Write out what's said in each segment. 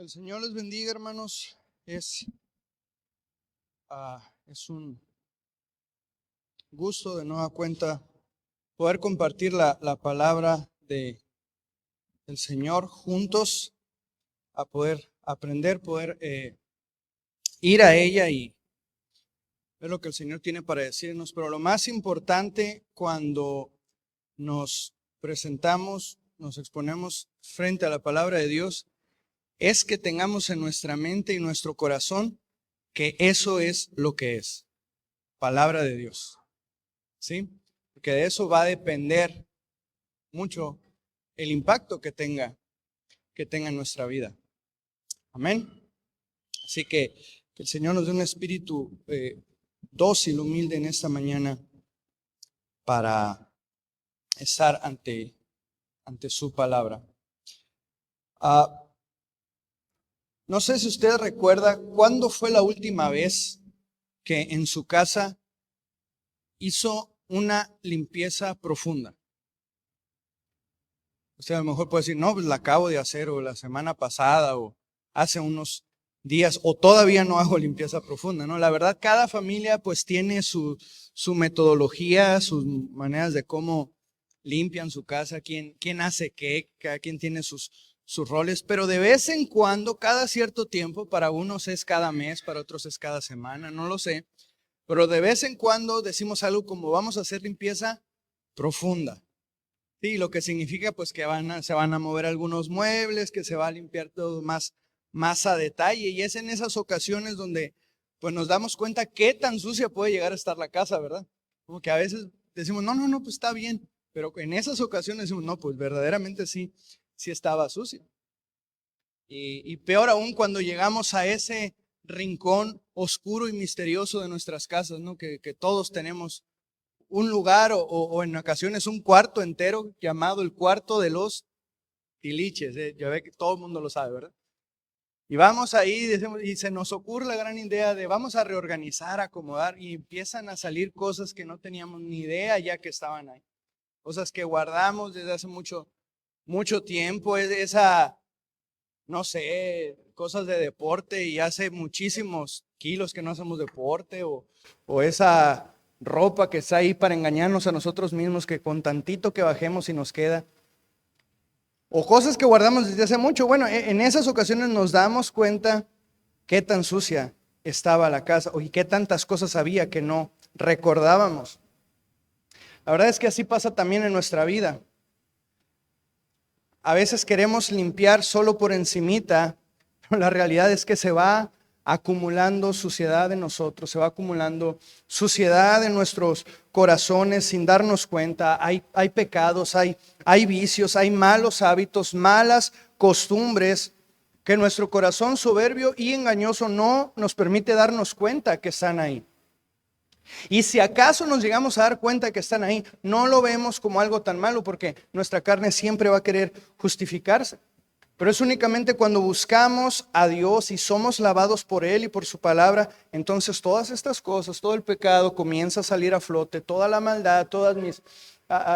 El Señor les bendiga, hermanos. Es un gusto de nueva cuenta poder compartir la palabra del Señor juntos, a poder aprender, poder ir a ella y ver lo que el Señor tiene para decirnos. Pero lo más importante cuando nos presentamos, nos exponemos frente a la palabra de Dios, es que tengamos en nuestra mente y nuestro corazón que eso es lo que es, palabra de Dios, ¿sí? Porque de eso va a depender mucho el impacto que tenga en nuestra vida. Amén. Así que el Señor nos dé un espíritu dócil, humilde en esta mañana para estar ante su palabra. No sé si usted recuerda cuándo fue la última vez que en su casa hizo una limpieza profunda. Usted a lo mejor puede decir, no, pues la acabo de hacer, o la semana pasada, o hace unos días, o todavía no hago limpieza profunda, ¿no? La verdad, cada familia pues tiene su metodología, sus maneras de cómo limpian su casa, quién hace qué, cada quien tiene sus roles, pero de vez en cuando, cada cierto tiempo, para unos es cada mes, para otros es cada semana, no lo sé, pero de vez en cuando decimos algo como vamos a hacer limpieza profunda. Sí, lo que significa pues que se van a mover algunos muebles, que se va a limpiar todo más a detalle, y es en esas ocasiones donde pues nos damos cuenta qué tan sucia puede llegar a estar la casa, ¿verdad? Como que a veces decimos, no, pues está bien, pero en esas ocasiones decimos, no, pues verdaderamente sí estaba sucio. Y peor aún cuando llegamos a ese rincón oscuro y misterioso de nuestras casas, ¿no? Que todos tenemos un lugar o en ocasiones un cuarto entero llamado el cuarto de los tiliches. Ya ve que todo el mundo lo sabe, ¿verdad? Y vamos ahí decimos, y se nos ocurre la gran idea de vamos a reorganizar, acomodar, y empiezan a salir cosas que no teníamos ni idea ya que estaban ahí. Cosas que guardamos desde hace mucho tiempo, no sé, cosas de deporte, y hace muchísimos kilos que no hacemos deporte, o esa ropa que está ahí para engañarnos a nosotros mismos, que con tantito que bajemos y nos queda, o cosas que guardamos desde hace mucho. Bueno, en esas ocasiones nos damos cuenta qué tan sucia estaba la casa y qué tantas cosas había que no recordábamos. La verdad es que así pasa también en nuestra vida. A veces queremos limpiar solo por encimita, pero la realidad es que se va acumulando suciedad en nosotros, se va acumulando suciedad en nuestros corazones sin darnos cuenta. Hay pecados, hay vicios, hay malos hábitos, malas costumbres que nuestro corazón soberbio y engañoso no nos permite darnos cuenta que están ahí. Y si acaso nos llegamos a dar cuenta que están ahí, no lo vemos como algo tan malo, porque nuestra carne siempre va a querer justificarse. Pero es únicamente cuando buscamos a Dios y somos lavados por Él y por su palabra, entonces todas estas cosas, todo el pecado comienza a salir a flote, toda la maldad, todos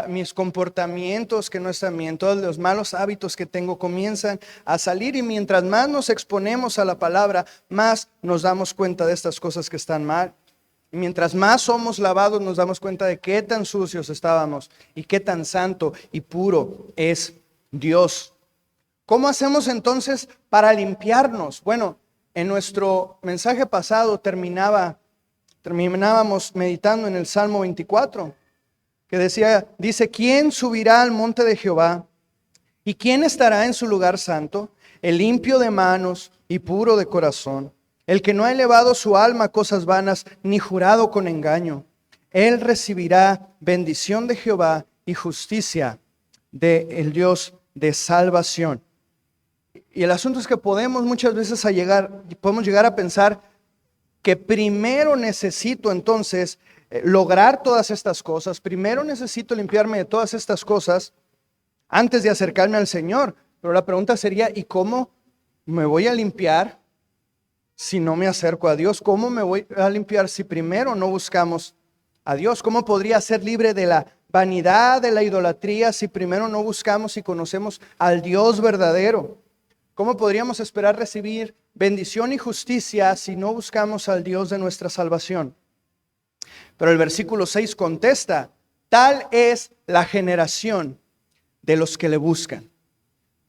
mis comportamientos que no están bien, todos los malos hábitos que tengo comienzan a salir, y mientras más nos exponemos a la palabra, más nos damos cuenta de estas cosas que están mal. Y mientras más somos lavados, nos damos cuenta de qué tan sucios estábamos y qué tan santo y puro es Dios. ¿Cómo hacemos entonces para limpiarnos? Bueno, en nuestro mensaje pasado terminábamos meditando en el Salmo 24, que dice, ¿quién subirá al monte de Jehová? ¿Y quién estará en su lugar santo? El limpio de manos y puro de corazón, el que no ha elevado su alma a cosas vanas, ni jurado con engaño. Él recibirá bendición de Jehová y justicia del Dios de salvación. Y el asunto es que podemos muchas veces llegar a pensar que primero necesito entonces lograr todas estas cosas, primero necesito limpiarme de todas estas cosas antes de acercarme al Señor. Pero la pregunta sería, ¿y cómo me voy a limpiar si no me acerco a Dios? ¿Cómo me voy a limpiar si primero no buscamos a Dios? ¿Cómo podría ser libre de la vanidad, de la idolatría, si primero no buscamos y conocemos al Dios verdadero? ¿Cómo podríamos esperar recibir bendición y justicia si no buscamos al Dios de nuestra salvación? Pero el versículo 6 contesta: tal es la generación de los que le buscan,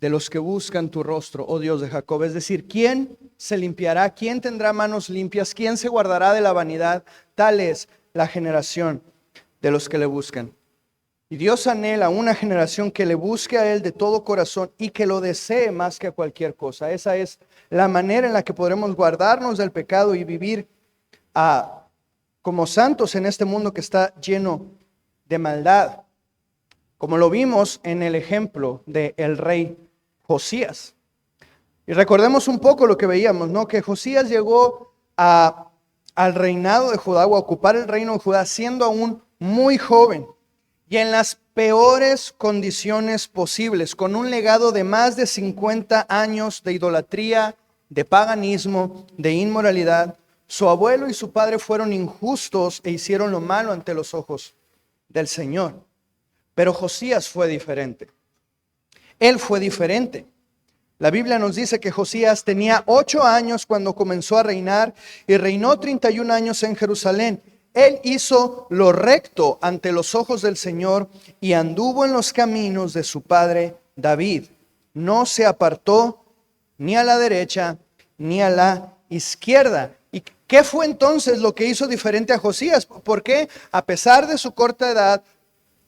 de los que buscan tu rostro, oh Dios de Jacob. Es decir, ¿quién se limpiará? ¿Quién tendrá manos limpias? ¿Quién se guardará de la vanidad? Tal es la generación de los que le buscan. Y Dios anhela una generación que le busque a Él de todo corazón y que lo desee más que a cualquier cosa. Esa es la manera en la que podremos guardarnos del pecado y vivir como santos en este mundo que está lleno de maldad, como lo vimos en el ejemplo del rey Josías. Y recordemos un poco lo que veíamos, ¿no? Que Josías llegó al reinado de Judá, o a ocupar el reino de Judá, siendo aún muy joven y en las peores condiciones posibles, con un legado de más de 50 años de idolatría, de paganismo, de inmoralidad. Su abuelo y su padre fueron injustos e hicieron lo malo ante los ojos del Señor. Pero Josías fue diferente. Él fue diferente. La Biblia nos dice que Josías tenía 8 años cuando comenzó a reinar y reinó 31 años en Jerusalén. Él hizo lo recto ante los ojos del Señor y anduvo en los caminos de su padre David. No se apartó ni a la derecha ni a la izquierda. ¿Y qué fue entonces lo que hizo diferente a Josías? ¿Por qué, a pesar de su corta edad,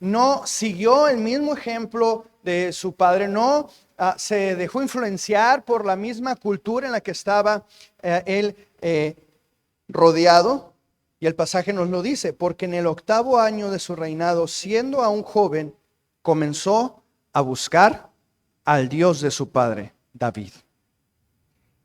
no siguió el mismo ejemplo de su padre? No se dejó influenciar por la misma cultura en la que estaba él rodeado. Y el pasaje nos lo dice: porque en el 8º año de su reinado, siendo aún joven, comenzó a buscar al Dios de su padre, David.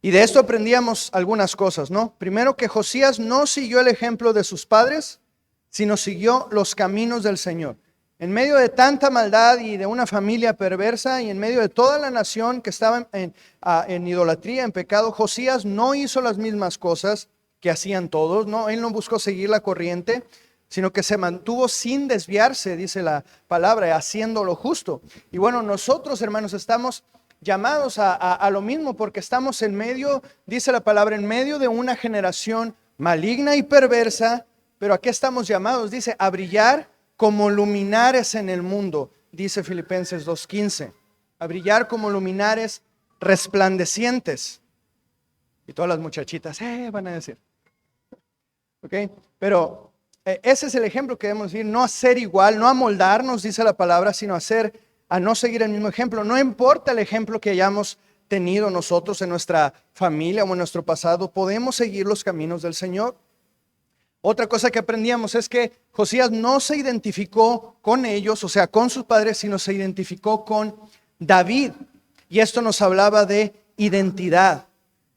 Y de esto aprendíamos algunas cosas, ¿no? Primero, que Josías no siguió el ejemplo de sus padres, sino siguió los caminos del Señor. En medio de tanta maldad y de una familia perversa y en medio de toda la nación que estaba en idolatría, en pecado, Josías no hizo las mismas cosas que hacían todos, ¿no? Él no buscó seguir la corriente, sino que se mantuvo sin desviarse, dice la palabra, haciendo lo justo. Y bueno, nosotros, hermanos, estamos llamados a lo mismo, porque estamos en medio, dice la palabra, en medio de una generación maligna y perversa. Pero ¿a qué estamos llamados? Dice, a brillar como luminares en el mundo, dice Filipenses 2:15, a brillar como luminares resplandecientes. Y todas las muchachitas, van a decir. ¿Ok? Pero ese es el ejemplo que debemos ir, no a ser igual, no a moldarnos, dice la palabra, sino a no seguir el mismo ejemplo. No importa el ejemplo que hayamos tenido nosotros en nuestra familia o en nuestro pasado, podemos seguir los caminos del Señor. Otra cosa que aprendíamos es que Josías no se identificó con ellos, o sea, con sus padres, sino se identificó con David. Y esto nos hablaba de identidad.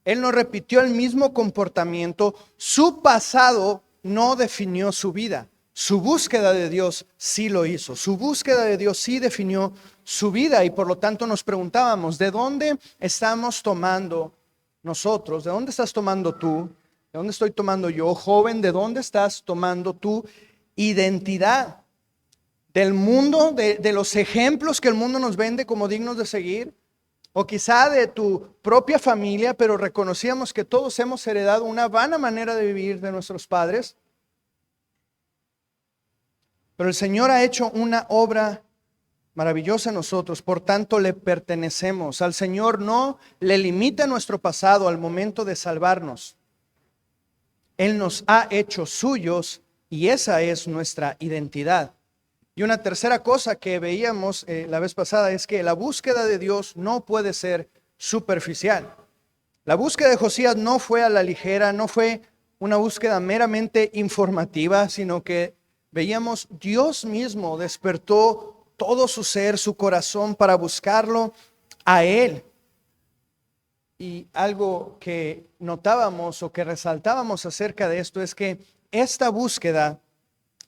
Él no repitió el mismo comportamiento. Su pasado no definió su vida. Su búsqueda de Dios sí lo hizo. Su búsqueda de Dios sí definió su vida. Y por lo tanto nos preguntábamos, ¿de dónde estamos tomando nosotros? ¿De dónde estás tomando tú? ¿De dónde estoy tomando yo? Joven, ¿de dónde estás tomando tu identidad? ¿Del mundo? ¿De los ejemplos que el mundo nos vende como dignos de seguir? O quizá de tu propia familia, pero reconocíamos que todos hemos heredado una vana manera de vivir de nuestros padres. Pero el Señor ha hecho una obra maravillosa en nosotros, por tanto le pertenecemos. Al Señor no le limita nuestro pasado al momento de salvarnos. Él nos ha hecho suyos y esa es nuestra identidad. Y una tercera cosa que veíamos la vez pasada es que la búsqueda de Dios no puede ser superficial. La búsqueda de Josías no fue a la ligera, no fue una búsqueda meramente informativa, sino que veíamos Dios mismo despertó todo su ser, su corazón para buscarlo a Él. Y algo que notábamos o que resaltábamos acerca de esto es que esta búsqueda,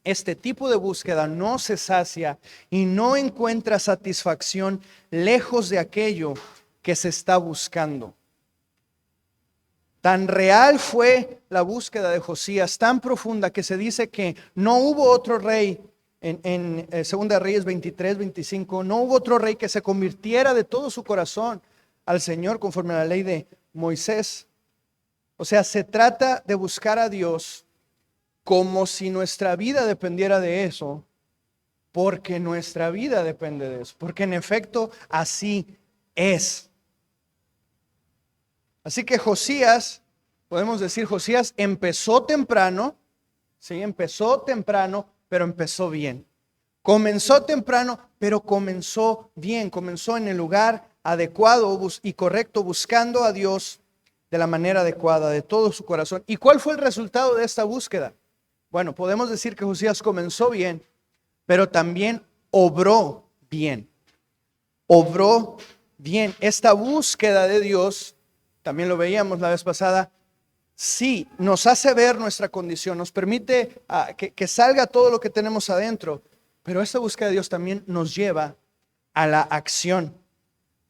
este tipo de búsqueda no se sacia y no encuentra satisfacción lejos de aquello que se está buscando. Tan real fue la búsqueda de Josías, tan profunda, que se dice que no hubo otro rey, en 2 Reyes 23, 25, no hubo otro rey que se convirtiera de todo su corazón al Señor conforme a la ley de Moisés. O sea, se trata de buscar a Dios como si nuestra vida dependiera de eso, porque nuestra vida depende de eso, porque en efecto así es. Así que Josías, podemos decir, Josías empezó temprano, sí, empezó temprano, pero empezó bien. Comenzó temprano, pero comenzó bien, comenzó en el lugar adecuado y correcto, buscando a Dios de la manera adecuada, de todo su corazón. ¿Y cuál fue el resultado de esta búsqueda? Bueno, podemos decir que Josías comenzó bien, pero también obró bien. Obró bien. Esta búsqueda de Dios, también lo veíamos la vez pasada, sí, nos hace ver nuestra condición, nos permite que salga todo lo que tenemos adentro, pero esta búsqueda de Dios también nos lleva a la acción.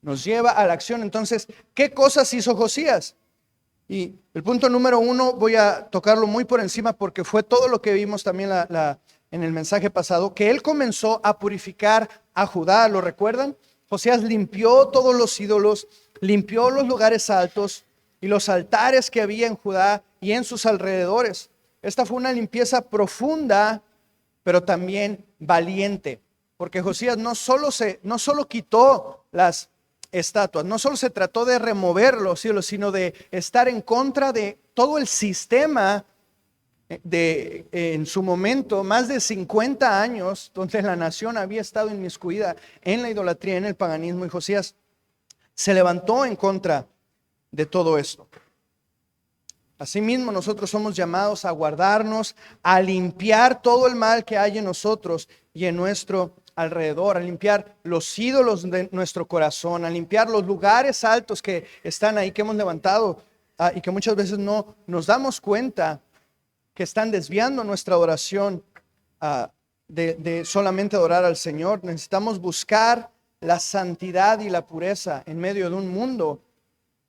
Nos lleva a la acción. Entonces, ¿qué cosas hizo Josías? Y el punto número 1 voy a tocarlo muy por encima porque fue todo lo que vimos también en el mensaje pasado, que él comenzó a purificar a Judá, ¿lo recuerdan? Josías limpió todos los ídolos, limpió los lugares altos y los altares que había en Judá y en sus alrededores. Esta fue una limpieza profunda, pero también valiente, porque Josías no solo quitó las estatuas, no solo se trató de remover los ídolos, sino de estar en contra de todo el sistema en su momento, más de 50 años, donde la nación había estado inmiscuida en la idolatría, en el paganismo, y Josías se levantó en contra de todo esto. Asimismo, nosotros somos llamados a guardarnos, a limpiar todo el mal que hay en nosotros y en nuestro alrededor, a limpiar los ídolos de nuestro corazón, a limpiar los lugares altos que están ahí, que hemos levantado y que muchas veces no nos damos cuenta que están desviando nuestra adoración de solamente adorar al Señor. Necesitamos buscar la santidad y la pureza en medio de un mundo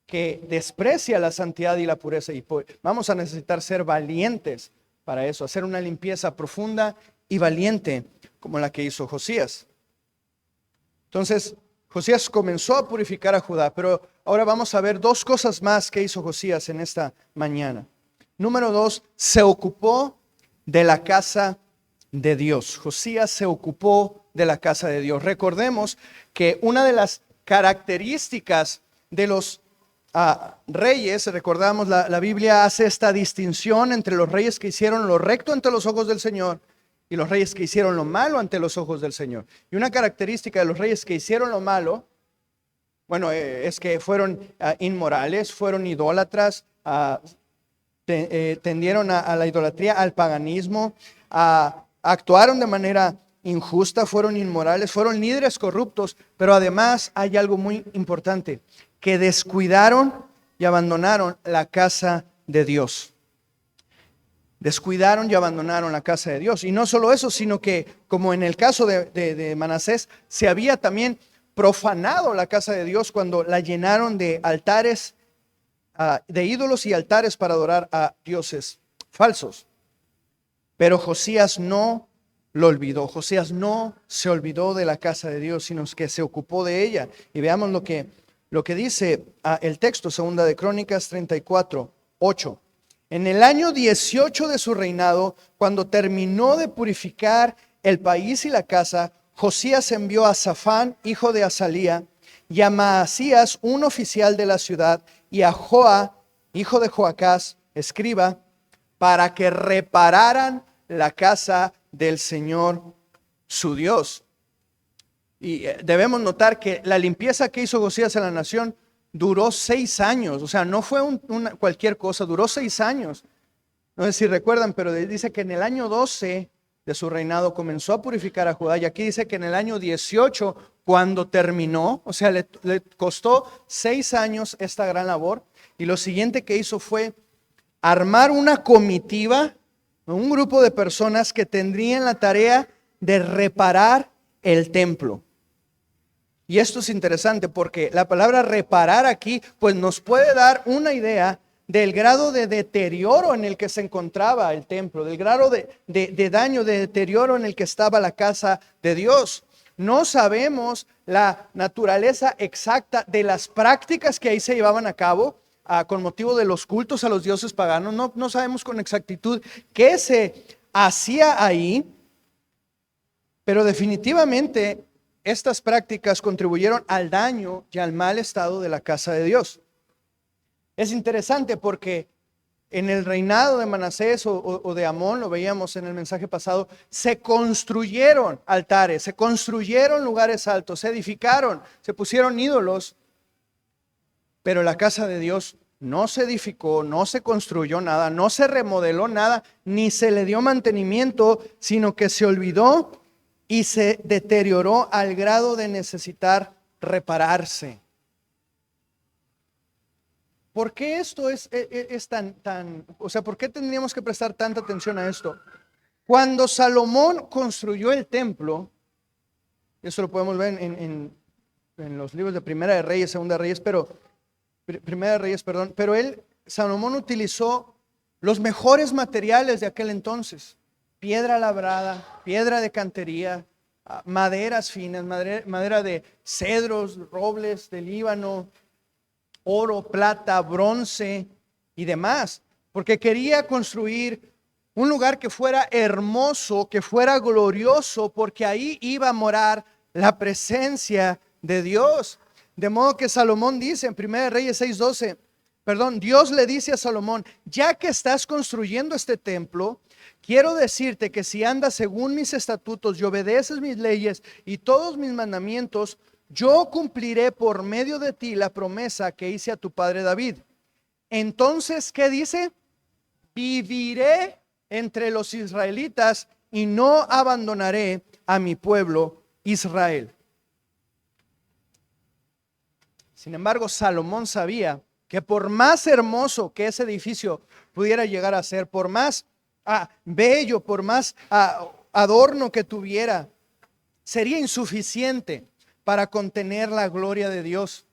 que desprecia la santidad y la pureza, y vamos a necesitar ser valientes para eso, hacer una limpieza profunda y valiente como la que hizo Josías. Entonces, Josías comenzó a purificar a Judá, pero ahora vamos a ver dos cosas más que hizo Josías en esta mañana. Número 2, se ocupó de la casa de Dios. Josías se ocupó de la casa de Dios. Recordemos que una de las características de los reyes, recordamos, la Biblia hace esta distinción entre los reyes que hicieron lo recto ante los ojos del Señor y los reyes que hicieron lo malo ante los ojos del Señor. Y una característica de los reyes que hicieron lo malo, bueno, es que fueron inmorales, fueron idólatras, tendieron a la idolatría, al paganismo, actuaron de manera injusta, fueron inmorales, fueron líderes corruptos, pero además hay algo muy importante, que descuidaron y abandonaron la casa de Dios. Descuidaron y abandonaron la casa de Dios. Y no solo eso, sino que, como en el caso de Manasés, se había también profanado la casa de Dios cuando la llenaron de altares, de ídolos y altares para adorar a dioses falsos. Pero Josías no lo olvidó. Josías no se olvidó de la casa de Dios, sino que se ocupó de ella. Y veamos lo que dice el texto, segunda de Crónicas 34:8. En el año 18 de su reinado, cuando terminó de purificar el país y la casa, Josías envió a Safán, hijo de Azalía, y a Maasías, un oficial de la ciudad, y a Joa, hijo de Joacás, escriba, para que repararan la casa del Señor su Dios. Y debemos notar que la limpieza que hizo Josías en la nación duró 6 años, o sea, no fue cualquier cosa, duró 6 años. No sé si recuerdan, pero dice que en el año 12 de su reinado comenzó a purificar a Judá, y aquí dice que en el año 18, cuando terminó, o sea, le costó 6 años esta gran labor, y lo siguiente que hizo fue armar una comitiva, un grupo de personas que tendrían la tarea de reparar el templo. Y esto es interesante porque la palabra reparar aquí pues nos puede dar una idea del grado de deterioro en el que se encontraba el templo, del grado de daño, de deterioro en el que estaba la casa de Dios. No sabemos la naturaleza exacta de las prácticas que ahí se llevaban a cabo con motivo de los cultos a los dioses paganos. No sabemos con exactitud qué se hacía ahí, pero definitivamente estas prácticas contribuyeron al daño y al mal estado de la casa de Dios. Es interesante porque en el reinado de Manasés o de Amón, lo veíamos en el mensaje pasado, se construyeron altares, se construyeron lugares altos, se edificaron, se pusieron ídolos, pero la casa de Dios no se edificó, no se construyó nada, no se remodeló nada, ni se le dio mantenimiento, sino que se olvidó y se deterioró al grado de necesitar repararse. ¿Por qué esto es o sea, por qué tendríamos que prestar tanta atención a esto? Cuando Salomón construyó el templo, eso lo podemos ver en los libros de Primera de Reyes, Segunda de Reyes, Primera de Reyes, perdón, pero Salomón utilizó los mejores materiales de aquel entonces: piedra labrada, piedra de cantería, maderas finas, madera de cedros, robles de Líbano, oro, plata, bronce y demás, porque quería construir un lugar que fuera hermoso, que fuera glorioso, porque ahí iba a morar la presencia de Dios. De modo que Salomón dice en 1 Reyes 6:12, Dios le dice a Salomón: ya que estás construyendo este templo, quiero decirte que si andas según mis estatutos y obedeces mis leyes y todos mis mandamientos, yo cumpliré por medio de ti la promesa que hice a tu padre David. Entonces, ¿qué dice? Viviré entre los israelitas y no abandonaré a mi pueblo Israel. Sin embargo, Salomón sabía que por más hermoso que ese edificio pudiera llegar a ser, por más bello, por más adorno que tuviera, sería insuficiente para contener la gloria de Dios.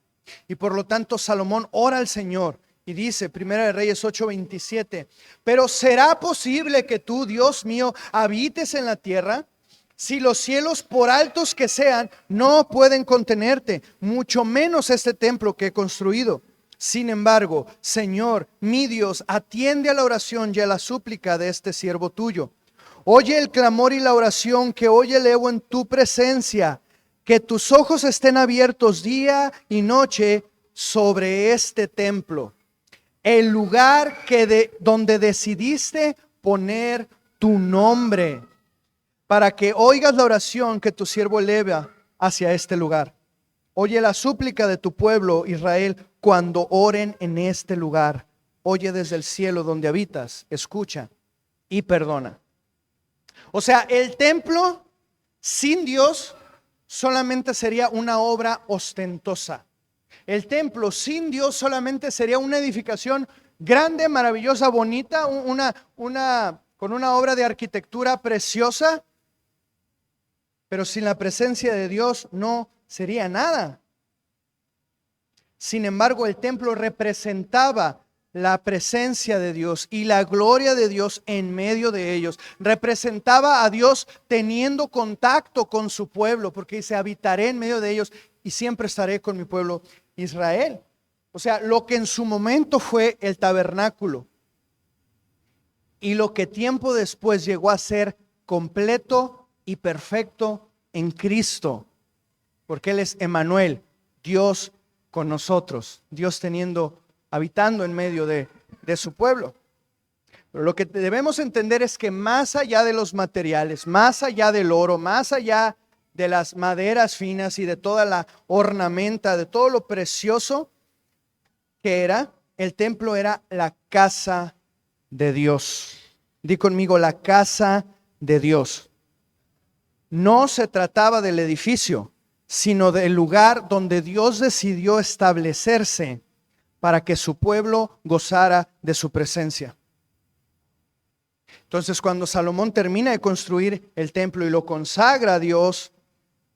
Y por lo tanto Salomón ora al Señor y dice, 1 Reyes 8:27, pero ¿será posible que tú, Dios mío, habites en la tierra? Si los cielos, por altos que sean, no pueden contenerte, mucho menos este templo que he construido. Sin embargo, Señor, mi Dios, atiende a la oración y a la súplica de este siervo tuyo. Oye el clamor y la oración que hoy elevo en tu presencia. Que tus ojos estén abiertos día y noche sobre este templo, el lugar donde decidiste poner tu nombre, para que oigas la oración que tu siervo eleva hacia este lugar. Oye la súplica de tu pueblo Israel cuando oren en este lugar. Oye desde el cielo donde habitas, escucha y perdona. O sea, el templo sin Dios solamente sería una obra ostentosa. El templo sin Dios solamente sería una edificación grande, maravillosa, bonita, con una obra de arquitectura preciosa, pero sin la presencia de Dios no sería nada. Sin embargo, el templo representaba la presencia de Dios y la gloria de Dios en medio de ellos. Representaba a Dios teniendo contacto con su pueblo, porque dice, habitaré en medio de ellos y siempre estaré con mi pueblo Israel. O sea, lo que en su momento fue el tabernáculo y lo que tiempo después llegó a ser completo y perfecto en Cristo, porque Él es Emmanuel, Dios con nosotros, Dios habitando en medio de su pueblo. Pero lo que debemos entender es que más allá de los materiales, más allá del oro, más allá de las maderas finas y de toda la ornamenta, de todo lo precioso que era, el templo era la casa de Dios. Di conmigo, la casa de Dios. No se trataba del edificio, sino del lugar donde Dios decidió establecerse para que su pueblo gozara de su presencia. Entonces, cuando Salomón termina de construir el templo y lo consagra a Dios,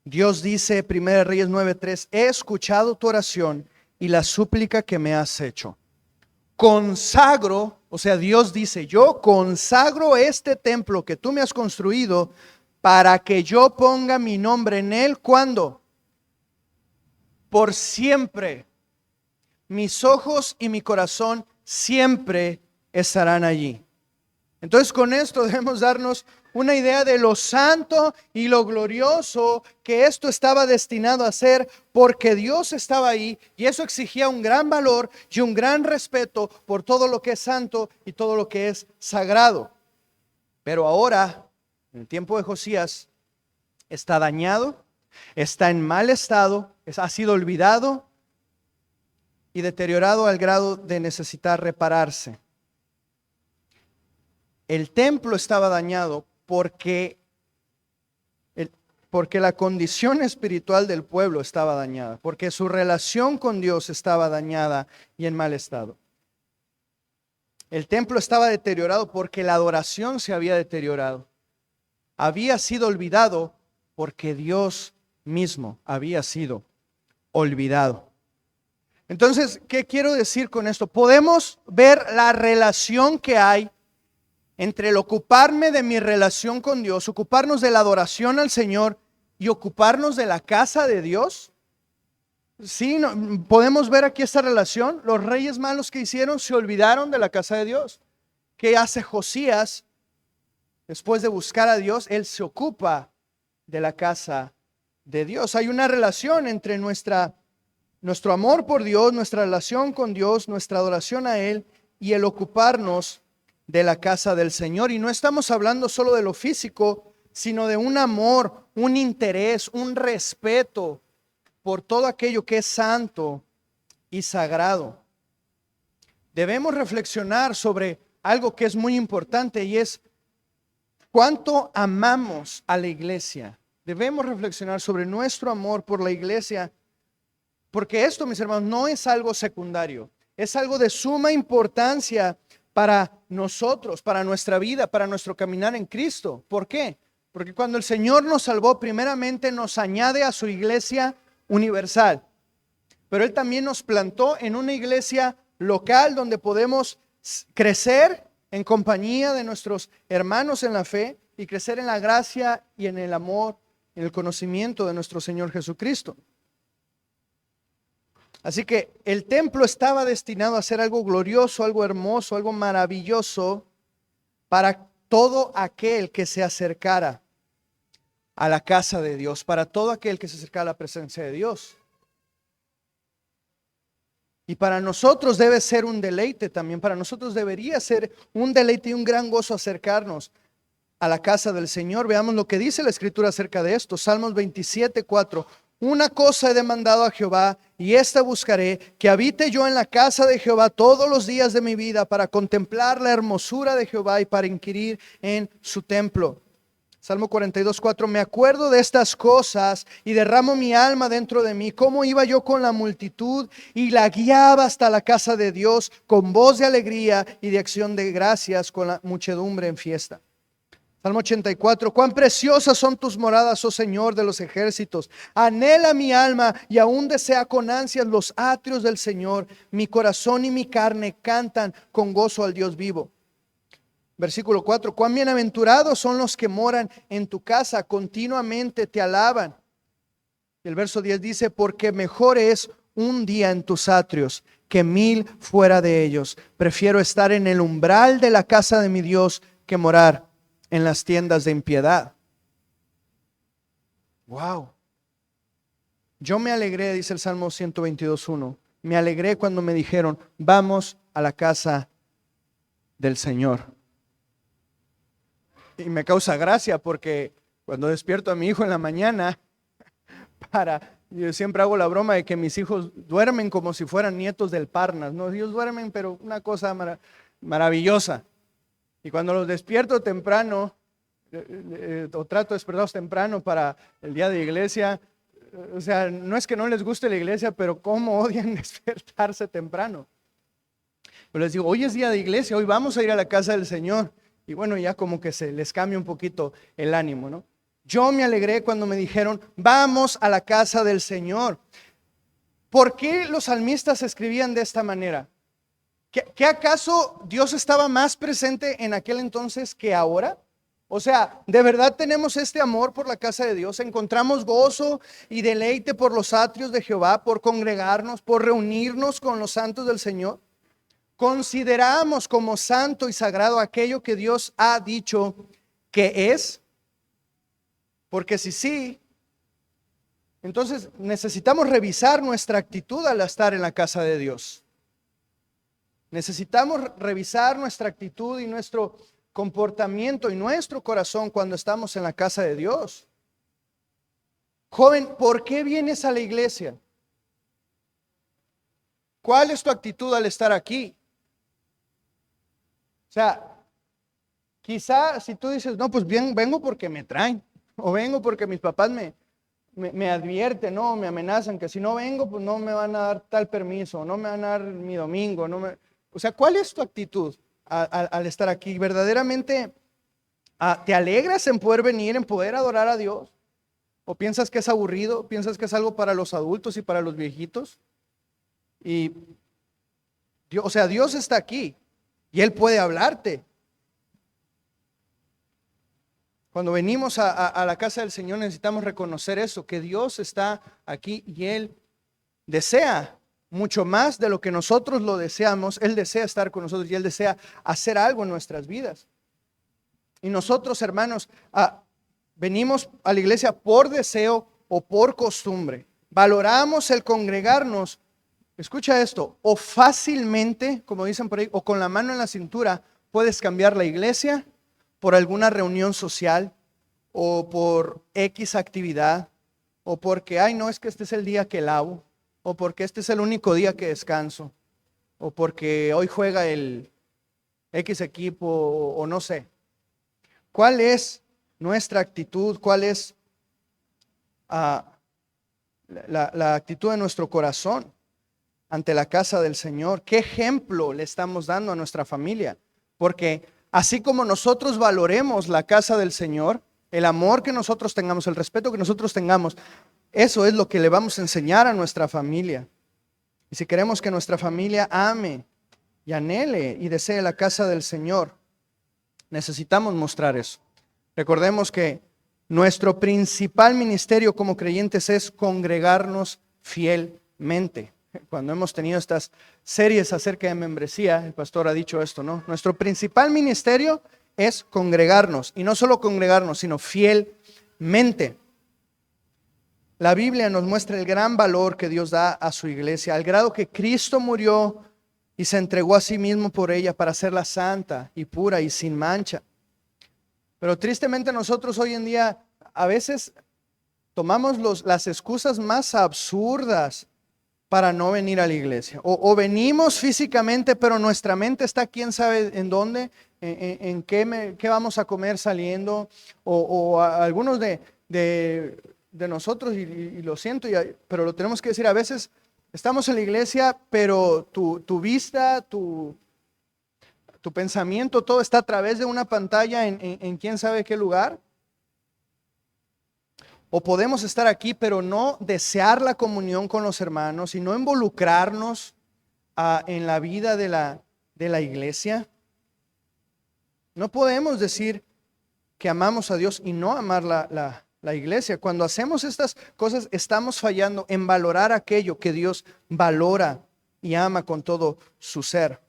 Dios dice, 1 Reyes 9:3, he escuchado tu oración y la súplica que me has hecho. Consagro, o sea, Dios dice, yo consagro este templo que tú me has construido para que yo ponga mi nombre en él. ¿Cuándo? Por siempre. Mis ojos y mi corazón siempre estarán allí. Entonces con esto debemos darnos una idea de lo santo y lo glorioso que esto estaba destinado a ser, porque Dios estaba ahí y eso exigía un gran valor y un gran respeto por todo lo que es santo y todo lo que es sagrado. Pero ahora, en el tiempo de Josías, está dañado, está en mal estado, ha sido olvidado y deteriorado al grado de necesitar repararse. El templo estaba dañado porque la condición espiritual del pueblo estaba dañada, porque su relación con Dios estaba dañada y en mal estado. El templo estaba deteriorado porque la adoración se había deteriorado. Había sido olvidado porque Dios mismo había sido olvidado. Entonces, ¿qué quiero decir con esto? Podemos ver la relación que hay entre el ocuparme de mi relación con Dios, ocuparnos de la adoración al Señor y ocuparnos de la casa de Dios. Sí, podemos ver aquí esta relación. Los reyes malos que hicieron se olvidaron de la casa de Dios. ¿Qué hace Josías? Después de buscar a Dios, él se ocupa de la casa de Dios. Hay una relación entre nuestro amor por Dios, nuestra relación con Dios, nuestra adoración a Él y el ocuparnos de la casa del Señor. Y no estamos hablando solo de lo físico, sino de un amor, un interés, un respeto por todo aquello que es santo y sagrado. Debemos reflexionar sobre algo que es muy importante y es cuánto amamos a la iglesia. Debemos reflexionar sobre nuestro amor por la iglesia, porque esto, mis hermanos, no es algo secundario, es algo de suma importancia para nosotros, para nuestra vida, para nuestro caminar en Cristo. ¿Por qué? Porque cuando el Señor nos salvó, primeramente nos añade a su iglesia universal, pero Él también nos plantó en una iglesia local donde podemos crecer en compañía de nuestros hermanos en la fe y crecer en la gracia y en el amor, en el conocimiento de nuestro Señor Jesucristo. Así que el templo estaba destinado a ser algo glorioso, algo hermoso, algo maravilloso para todo aquel que se acercara a la casa de Dios, para todo aquel que se acercara a la presencia de Dios. Y para nosotros debe ser un deleite también, para nosotros debería ser un deleite y un gran gozo acercarnos a la casa del Señor. Veamos lo que dice la Escritura acerca de esto. Salmos 27:4. Una cosa he demandado a Jehová, y esta buscaré, que habite yo en la casa de Jehová todos los días de mi vida, para contemplar la hermosura de Jehová y para inquirir en su templo. Salmo 42:4. Me acuerdo de estas cosas y derramo mi alma dentro de mí. Cómo iba yo con la multitud y la guiaba hasta la casa de Dios con voz de alegría y de acción de gracias, con la muchedumbre en fiesta. Salmo 84. Cuán preciosas son tus moradas, oh Señor de los ejércitos. Anhela mi alma y aún desea con ansias los atrios del Señor. Mi corazón y mi carne cantan con gozo al Dios vivo. Versículo 4. Cuán bienaventurados son los que moran en tu casa, continuamente te alaban. El verso 10 dice, porque mejor es un día en tus atrios que 1000 fuera de ellos. Prefiero estar en el umbral de la casa de mi Dios que morar en las tiendas de impiedad. Wow. Yo me alegré, dice el Salmo 122:1. Me alegré cuando me dijeron, vamos a la casa del Señor. Y me causa gracia porque cuando despierto a mi hijo en la mañana, yo siempre hago la broma de que mis hijos duermen como si fueran nietos del Parnas, ¿no? Ellos duermen, pero una cosa maravillosa. Y cuando los despierto temprano, o trato de despertarlos temprano para el día de iglesia, o sea, no es que no les guste la iglesia, pero cómo odian despertarse temprano. Pero les digo, hoy es día de iglesia, hoy vamos a ir a la casa del Señor. Y bueno, ya como que se les cambia un poquito el ánimo, ¿no? Yo me alegré cuando me dijeron, vamos a la casa del Señor. ¿Por qué los salmistas escribían de esta manera? ¿Qué acaso Dios estaba más presente en aquel entonces que ahora? O sea, ¿de verdad tenemos este amor por la casa de Dios? ¿Encontramos gozo y deleite por los atrios de Jehová, por congregarnos, por reunirnos con los santos del Señor? ¿Consideramos como santo y sagrado aquello que Dios ha dicho que es? Porque si sí, entonces necesitamos revisar nuestra actitud al estar en la casa de Dios. Necesitamos revisar nuestra actitud y nuestro comportamiento y nuestro corazón cuando estamos en la casa de Dios. Joven, ¿por qué vienes a la iglesia? ¿Cuál es tu actitud al estar aquí? O sea, quizá si tú dices, no, pues bien, vengo porque me traen, o vengo porque mis papás me advierten, no, me amenazan que si no vengo, pues no me van a dar tal permiso, no me van a dar mi domingo, o sea, ¿cuál es tu actitud al estar aquí? ¿Verdaderamente te alegras en poder venir, en poder adorar a Dios? ¿O piensas que es aburrido? ¿Piensas que es algo para los adultos y para los viejitos? Y Dios, o sea, Dios está aquí y Él puede hablarte. Cuando venimos a la casa del Señor necesitamos reconocer eso, que Dios está aquí y Él desea mucho más de lo que nosotros lo deseamos. Él desea estar con nosotros y Él desea hacer algo en nuestras vidas. Y nosotros, hermanos, venimos a la iglesia por deseo o por costumbre. Valoramos el congregarnos, escucha esto, o fácilmente, como dicen por ahí, o con la mano en la cintura, puedes cambiar la iglesia por alguna reunión social o por X actividad o porque, ay, no, es que este es el día que lavo o porque este es el único día que descanso o porque hoy juega el X equipo o no sé. ¿Cuál es nuestra actitud? ¿Cuál es la actitud de nuestro corazón ante la casa del Señor? ¿Qué ejemplo le estamos dando a nuestra familia? Porque así como nosotros valoremos la casa del Señor, el amor que nosotros tengamos, el respeto que nosotros tengamos, eso es lo que le vamos a enseñar a nuestra familia. Y si queremos que nuestra familia ame y anhele y desee la casa del Señor, necesitamos mostrar eso. Recordemos que nuestro principal ministerio como creyentes es congregarnos fielmente. Cuando hemos tenido estas series acerca de membresía, el pastor ha dicho esto, ¿no? Nuestro principal ministerio es congregarnos, y no solo congregarnos, sino fielmente. La Biblia nos muestra el gran valor que Dios da a su iglesia, al grado que Cristo murió y se entregó a sí mismo por ella para hacerla santa y pura y sin mancha. Pero tristemente nosotros hoy en día a veces tomamos las excusas más absurdas para no venir a la iglesia. O venimos físicamente, pero nuestra mente está quién sabe en dónde, en qué vamos a comer saliendo, o algunos de nosotros, y lo siento, pero lo tenemos que decir, a veces estamos en la iglesia, pero tu vista, tu pensamiento, todo está a través de una pantalla en quién sabe qué lugar. O podemos estar aquí, pero no desear la comunión con los hermanos y no involucrarnos en la vida de la iglesia. No podemos decir que amamos a Dios y no amar la iglesia. Cuando hacemos estas cosas, estamos fallando en valorar aquello que Dios valora y ama con todo su ser.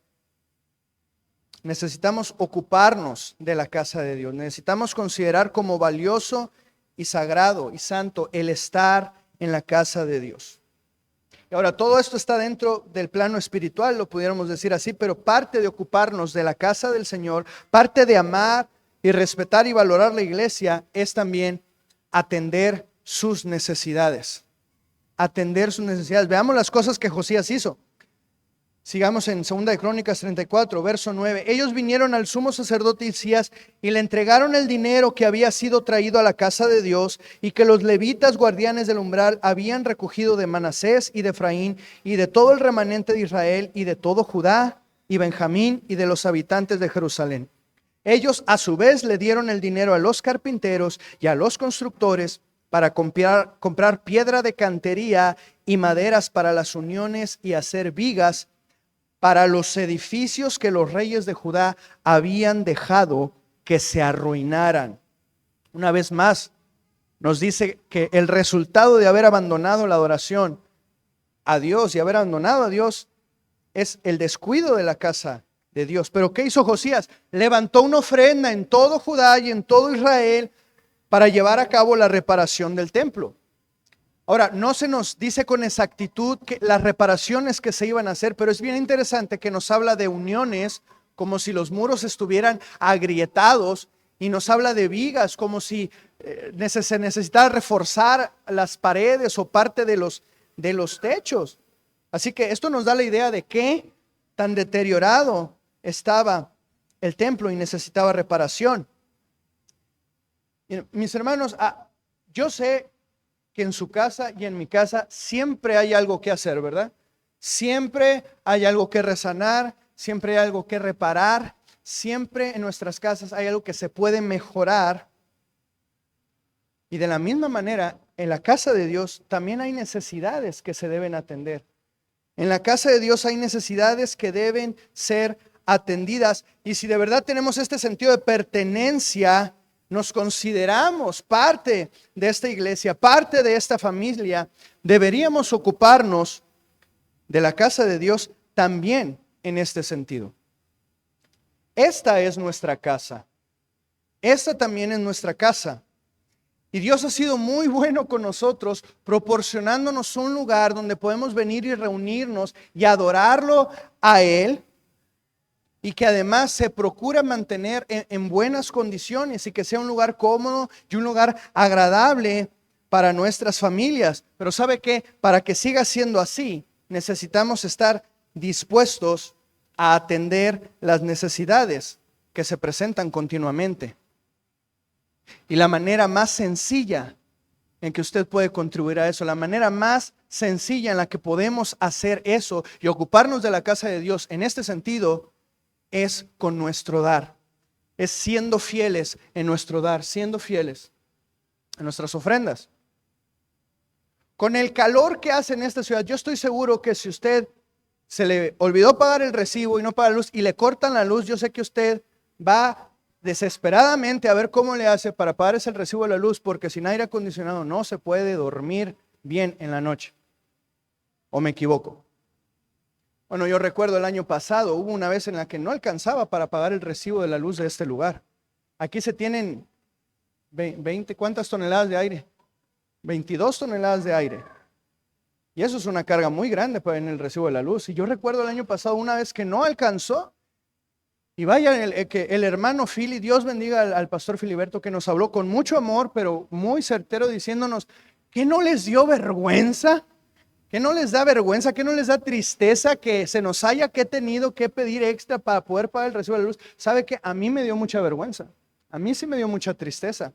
Necesitamos ocuparnos de la casa de Dios. Necesitamos considerar como valioso y sagrado y santo el estar en la casa de Dios. Y ahora, todo esto está dentro del plano espiritual, lo pudiéramos decir así, pero parte de ocuparnos de la casa del Señor, parte de amar y respetar y valorar la iglesia, es también atender sus necesidades. Atender sus necesidades. Veamos las cosas que Josías hizo. Sigamos en 2 de Crónicas 34, verso 9. Ellos vinieron al sumo sacerdote Hilcías y le entregaron el dinero que había sido traído a la casa de Dios y que los levitas guardianes del umbral habían recogido de Manasés y de Efraín y de todo el remanente de Israel y de todo Judá y Benjamín y de los habitantes de Jerusalén. Ellos a su vez le dieron el dinero a los carpinteros y a los constructores para comprar piedra de cantería y maderas para las uniones y hacer vigas para los edificios que los reyes de Judá habían dejado que se arruinaran. Una vez más, nos dice que el resultado de haber abandonado la adoración a Dios y haber abandonado a Dios es el descuido de la casa de Dios. Pero ¿qué hizo Josías? Levantó una ofrenda en todo Judá y en todo Israel para llevar a cabo la reparación del templo. Ahora, no se nos dice con exactitud que las reparaciones que se iban a hacer, pero es bien interesante que nos habla de uniones como si los muros estuvieran agrietados, y nos habla de vigas como si se necesitara reforzar las paredes o parte de los techos. Así que esto nos da la idea de qué tan deteriorado estaba el templo y necesitaba reparación. Y, mis hermanos, yo sé que en su casa y en mi casa siempre hay algo que hacer, ¿verdad? Siempre hay algo que resanar, siempre hay algo que reparar, siempre en nuestras casas hay algo que se puede mejorar. Y de la misma manera, en la casa de Dios también hay necesidades que se deben atender. En la casa de Dios hay necesidades que deben ser atendidas. Y si de verdad tenemos este sentido de pertenencia, nos consideramos parte de esta iglesia, parte de esta familia, deberíamos ocuparnos de la casa de Dios también en este sentido. Esta es nuestra casa. Esta también es nuestra casa. Y Dios ha sido muy bueno con nosotros, proporcionándonos un lugar donde podemos venir y reunirnos y adorarlo a Él, y que además se procura mantener en buenas condiciones y que sea un lugar cómodo y un lugar agradable para nuestras familias. Pero ¿sabe qué? Para que siga siendo así, necesitamos estar dispuestos a atender las necesidades que se presentan continuamente. Y la manera más sencilla en que usted puede contribuir a eso, la manera más sencilla en la que podemos hacer eso y ocuparnos de la casa de Dios en este sentido, es con nuestro dar. Es siendo fieles en nuestro dar, siendo fieles en nuestras ofrendas. Con el calor que hace en esta ciudad, yo estoy seguro que si usted se le olvidó pagar el recibo y no paga la luz y le cortan la luz, yo sé que usted va desesperadamente a ver cómo le hace para pagar ese recibo de la luz, porque sin aire acondicionado no se puede dormir bien en la noche. ¿O me equivoco? Bueno, yo recuerdo el año pasado, hubo una vez en la que no alcanzaba para pagar el recibo de la luz de este lugar. Aquí se tienen 20, ¿cuántas toneladas de aire? 22 toneladas de aire. Y eso es una carga muy grande para en el recibo de la luz. Y yo recuerdo el año pasado una vez que no alcanzó. Y vaya, el hermano Fili, Dios bendiga al pastor Filiberto, que nos habló con mucho amor, pero muy certero, diciéndonos que no les dio vergüenza, que no les da vergüenza, que no les da tristeza que se nos haya tenido que pedir extra para poder pagar el recibo de la luz. ¿Sabe qué? A mí me dio mucha vergüenza, a mí sí me dio mucha tristeza.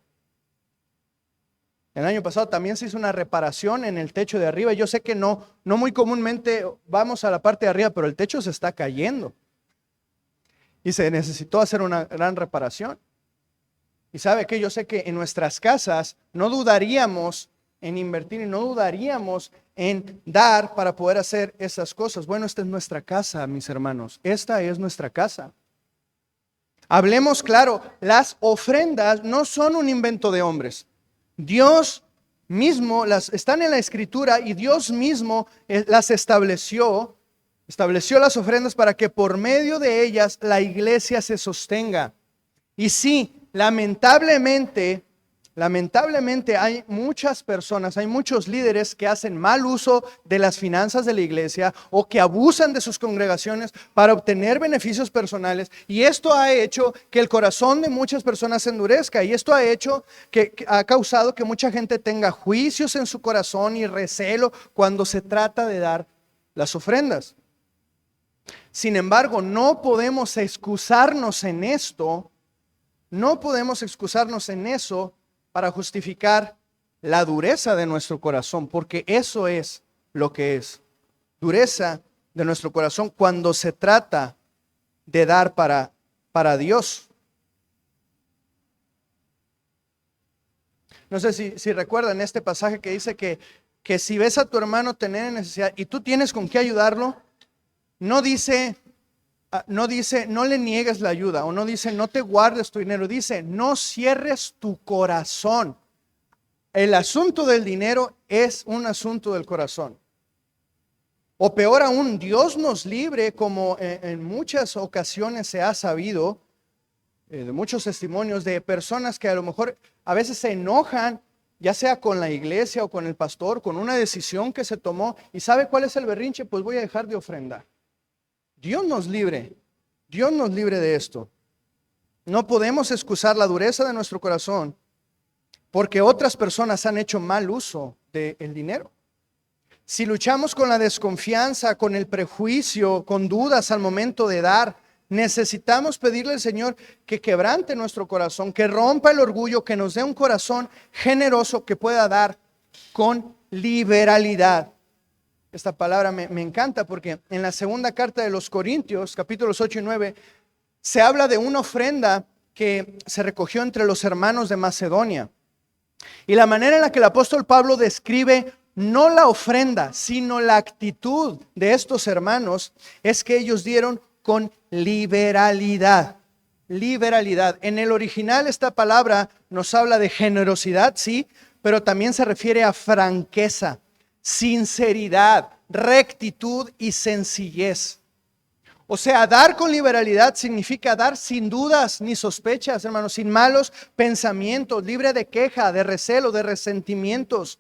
El año pasado también se hizo una reparación en el techo de arriba. Yo sé que no muy comúnmente vamos a la parte de arriba, pero el techo se está cayendo. Y se necesitó hacer una gran reparación. Y sabe que yo sé que en nuestras casas no dudaríamos en invertir y no dudaríamos en dar para poder hacer esas cosas. Bueno, esta es nuestra casa, mis hermanos. Esta es nuestra casa. Hablemos claro, las ofrendas no son un invento de hombres. Dios mismo están en la Escritura y Dios mismo las estableció las ofrendas para que por medio de ellas la iglesia se sostenga. Y sí, lamentablemente hay muchas personas, hay muchos líderes que hacen mal uso de las finanzas de la iglesia o que abusan de sus congregaciones para obtener beneficios personales, y esto ha hecho que el corazón de muchas personas se endurezca, y esto ha causado que mucha gente tenga juicios en su corazón y recelo cuando se trata de dar las ofrendas. Sin embargo, no podemos excusarnos en esto, para justificar la dureza de nuestro corazón, porque eso es lo que es, dureza de nuestro corazón cuando se trata de dar para Dios. No sé si recuerdan este pasaje que dice que si ves a tu hermano tener necesidad y tú tienes con qué ayudarlo, no dice no dice, no le niegues la ayuda, o no dice, no te guardes tu dinero, dice, no cierres tu corazón. El asunto del dinero es un asunto del corazón. O peor aún, Dios nos libre, como en muchas ocasiones se ha sabido, de muchos testimonios de personas que a lo mejor a veces se enojan, ya sea con la iglesia o con el pastor, con una decisión que se tomó. ¿Y sabe cuál es el berrinche? Pues voy a dejar de ofrendar. Dios nos libre de esto. No podemos excusar la dureza de nuestro corazón porque otras personas han hecho mal uso del dinero. Si luchamos con la desconfianza, con el prejuicio, con dudas al momento de dar, necesitamos pedirle al Señor que quebrante nuestro corazón, que rompa el orgullo, que nos dé un corazón generoso que pueda dar con liberalidad. Esta palabra me encanta porque en la segunda carta de los Corintios, capítulos 8 y 9, se habla de una ofrenda que se recogió entre los hermanos de Macedonia. Y la manera en la que el apóstol Pablo describe no la ofrenda, sino la actitud de estos hermanos, es que ellos dieron con liberalidad. Liberalidad. En el original esta palabra nos habla de generosidad, sí, pero también se refiere a franqueza, sinceridad, rectitud y sencillez. O sea, dar con liberalidad significa dar sin dudas ni sospechas, hermanos, sin malos pensamientos, libre de queja, de recelo, de resentimientos,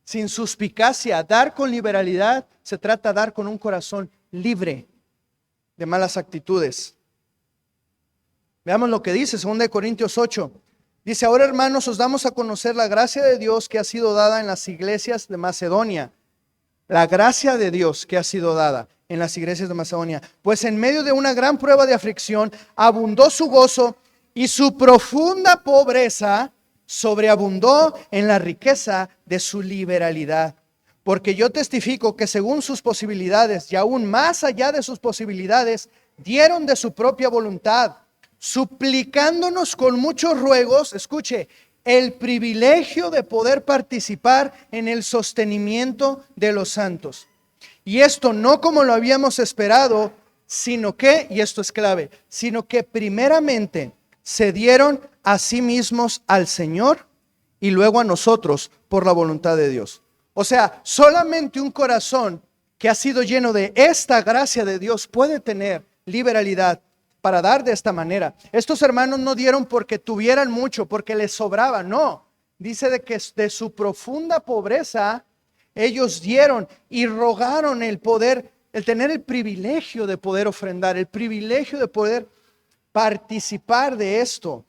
sin suspicacia. Dar con liberalidad se trata de dar con un corazón libre de malas actitudes. Veamos lo que dice 2 Corintios 8. Dice, ahora hermanos, os damos a conocer la gracia de Dios que ha sido dada en las iglesias de Macedonia. La gracia de Dios que ha sido dada en las iglesias de Macedonia. Pues en medio de una gran prueba de aflicción, abundó su gozo y su profunda pobreza sobreabundó en la riqueza de su liberalidad. Porque yo testifico que según sus posibilidades y aún más allá de sus posibilidades, dieron de su propia voluntad, suplicándonos con muchos ruegos, escuche, el privilegio de poder participar en el sostenimiento de los santos. Y esto no como lo habíamos esperado, sino que, y esto es clave, sino que primeramente se dieron a sí mismos al Señor y luego a nosotros por la voluntad de Dios. O sea, solamente un corazón que ha sido lleno de esta gracia de Dios puede tener liberalidad para dar de esta manera. Estos hermanos no dieron porque tuvieran mucho, porque les sobraba, no. Dice de que de su profunda pobreza ellos dieron y rogaron el poder, el tener el privilegio de poder ofrendar, el privilegio de poder participar de esto.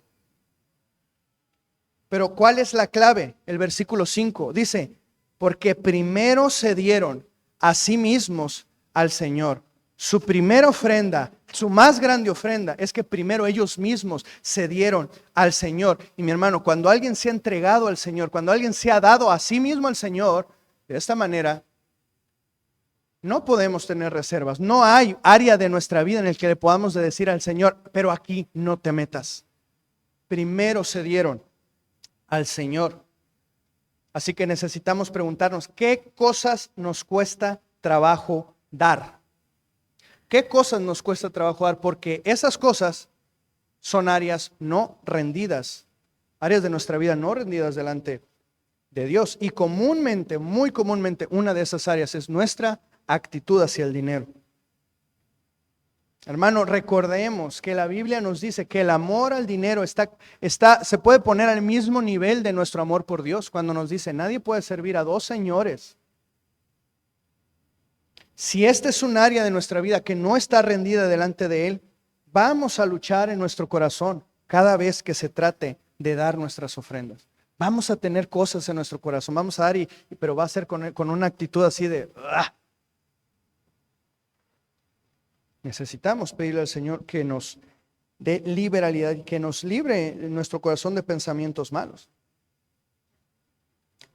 Pero ¿cuál es la clave? El versículo 5 dice, porque primero se dieron a sí mismos al Señor. Su primera ofrenda, su más grande ofrenda, es que primero ellos mismos se dieron al Señor. Y mi hermano, cuando alguien se ha entregado al Señor, cuando alguien se ha dado a sí mismo al Señor, de esta manera, no podemos tener reservas. No hay área de nuestra vida en el que le podamos decir al Señor, pero aquí no te metas. Primero se dieron al Señor. Así que necesitamos preguntarnos, ¿qué cosas nos cuesta trabajo dar? ¿Qué cosas nos cuesta trabajo dar? Porque esas cosas son áreas no rendidas, áreas de nuestra vida no rendidas delante de Dios. Y comúnmente, muy comúnmente, una de esas áreas es nuestra actitud hacia el dinero. Hermano, recordemos que la Biblia nos dice que el amor al dinero se puede poner al mismo nivel de nuestro amor por Dios, cuando nos dice, nadie puede servir a dos señores. Si este es un área de nuestra vida que no está rendida delante de Él, vamos a luchar en nuestro corazón cada vez que se trate de dar nuestras ofrendas. Vamos a tener cosas en nuestro corazón, vamos a dar, pero va a ser con una actitud así de... ¡ah! Necesitamos pedirle al Señor que nos dé liberalidad y que nos libre nuestro corazón de pensamientos malos.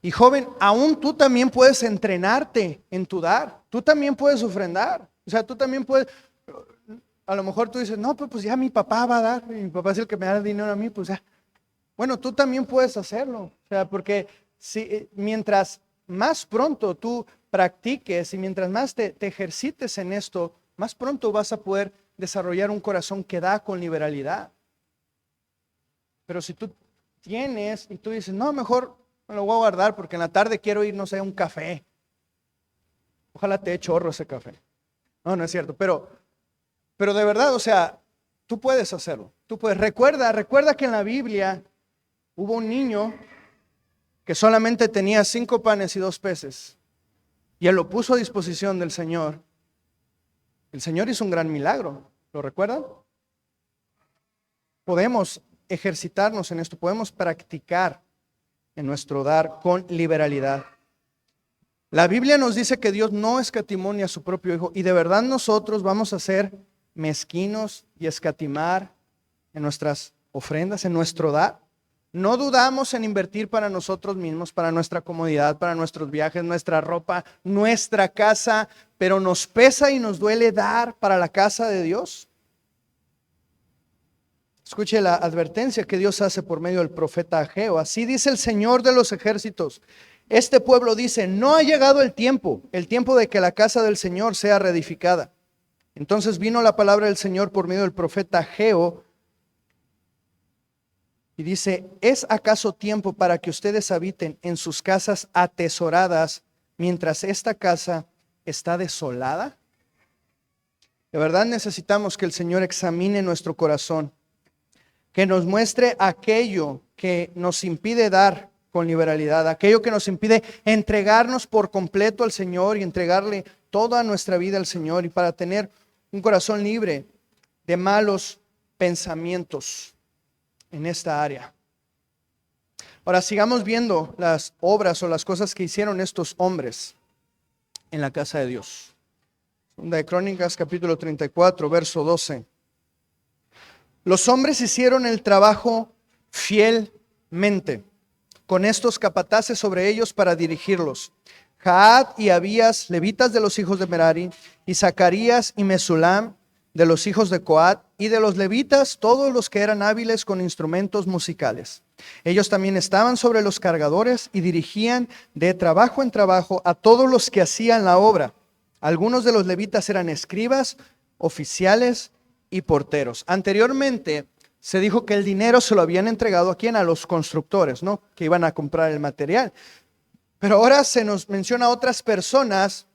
Y joven, aún tú también puedes entrenarte en tu dar. Tú también puedes ofrendar. O sea, tú también puedes... A lo mejor tú dices, no, pues ya mi papá va a dar. Y mi papá es el que me da el dinero a mí, pues ya. Bueno, tú también puedes hacerlo. O sea, porque mientras más pronto tú practiques y mientras más te ejercites en esto, más pronto vas a poder desarrollar un corazón que da con liberalidad. Pero si tú tienes y tú dices, no, mejor me lo voy a guardar porque en la tarde quiero ir, no sé, a un café. Ojalá te dé chorro ese café. No, no es cierto, pero de verdad, o sea, tú puedes hacerlo. Tú puedes. Recuerda que en la Biblia hubo un niño que solamente tenía 5 panes y 2 peces. Y él lo puso a disposición del Señor. El Señor hizo un gran milagro. ¿Lo recuerdan? Podemos ejercitarnos en esto, podemos practicar en nuestro dar con liberalidad. La Biblia nos dice que Dios no escatimó ni a su propio Hijo, y de verdad nosotros vamos a ser mezquinos y escatimar en nuestras ofrendas, en nuestro dar. No dudamos en invertir para nosotros mismos, para nuestra comodidad, para nuestros viajes, nuestra ropa, nuestra casa, pero nos pesa y nos duele dar para la casa de Dios. Escuche la advertencia que Dios hace por medio del profeta Ageo. Así dice el Señor de los ejércitos. Este pueblo dice, no ha llegado el tiempo de que la casa del Señor sea reedificada. Entonces vino la palabra del Señor por medio del profeta Ageo y dice, ¿es acaso tiempo para que ustedes habiten en sus casas atesoradas mientras esta casa está desolada? De verdad necesitamos que el Señor examine nuestro corazón, que nos muestre aquello que nos impide dar con liberalidad, aquello que nos impide entregarnos por completo al Señor y entregarle toda nuestra vida al Señor, y para tener un corazón libre de malos pensamientos en esta área. Ahora sigamos viendo las obras o las cosas que hicieron estos hombres en la casa de Dios. Segunda de Crónicas, capítulo 34, verso 12. Los hombres hicieron el trabajo fielmente, con estos capataces sobre ellos para dirigirlos: Jaat y Abías, levitas de los hijos de Merari, y Zacarías y Mesulam de los hijos de Coat, y de los levitas todos los que eran hábiles con instrumentos musicales. Ellos también estaban sobre los cargadores y dirigían de trabajo en trabajo a todos los que hacían la obra. Algunos de los levitas eran escribas, oficiales y porteros. Anteriormente se dijo que el dinero se lo habían entregado ¿a quién? A los constructores, ¿no? Que iban a comprar el material. Pero ahora se nos menciona a otras personas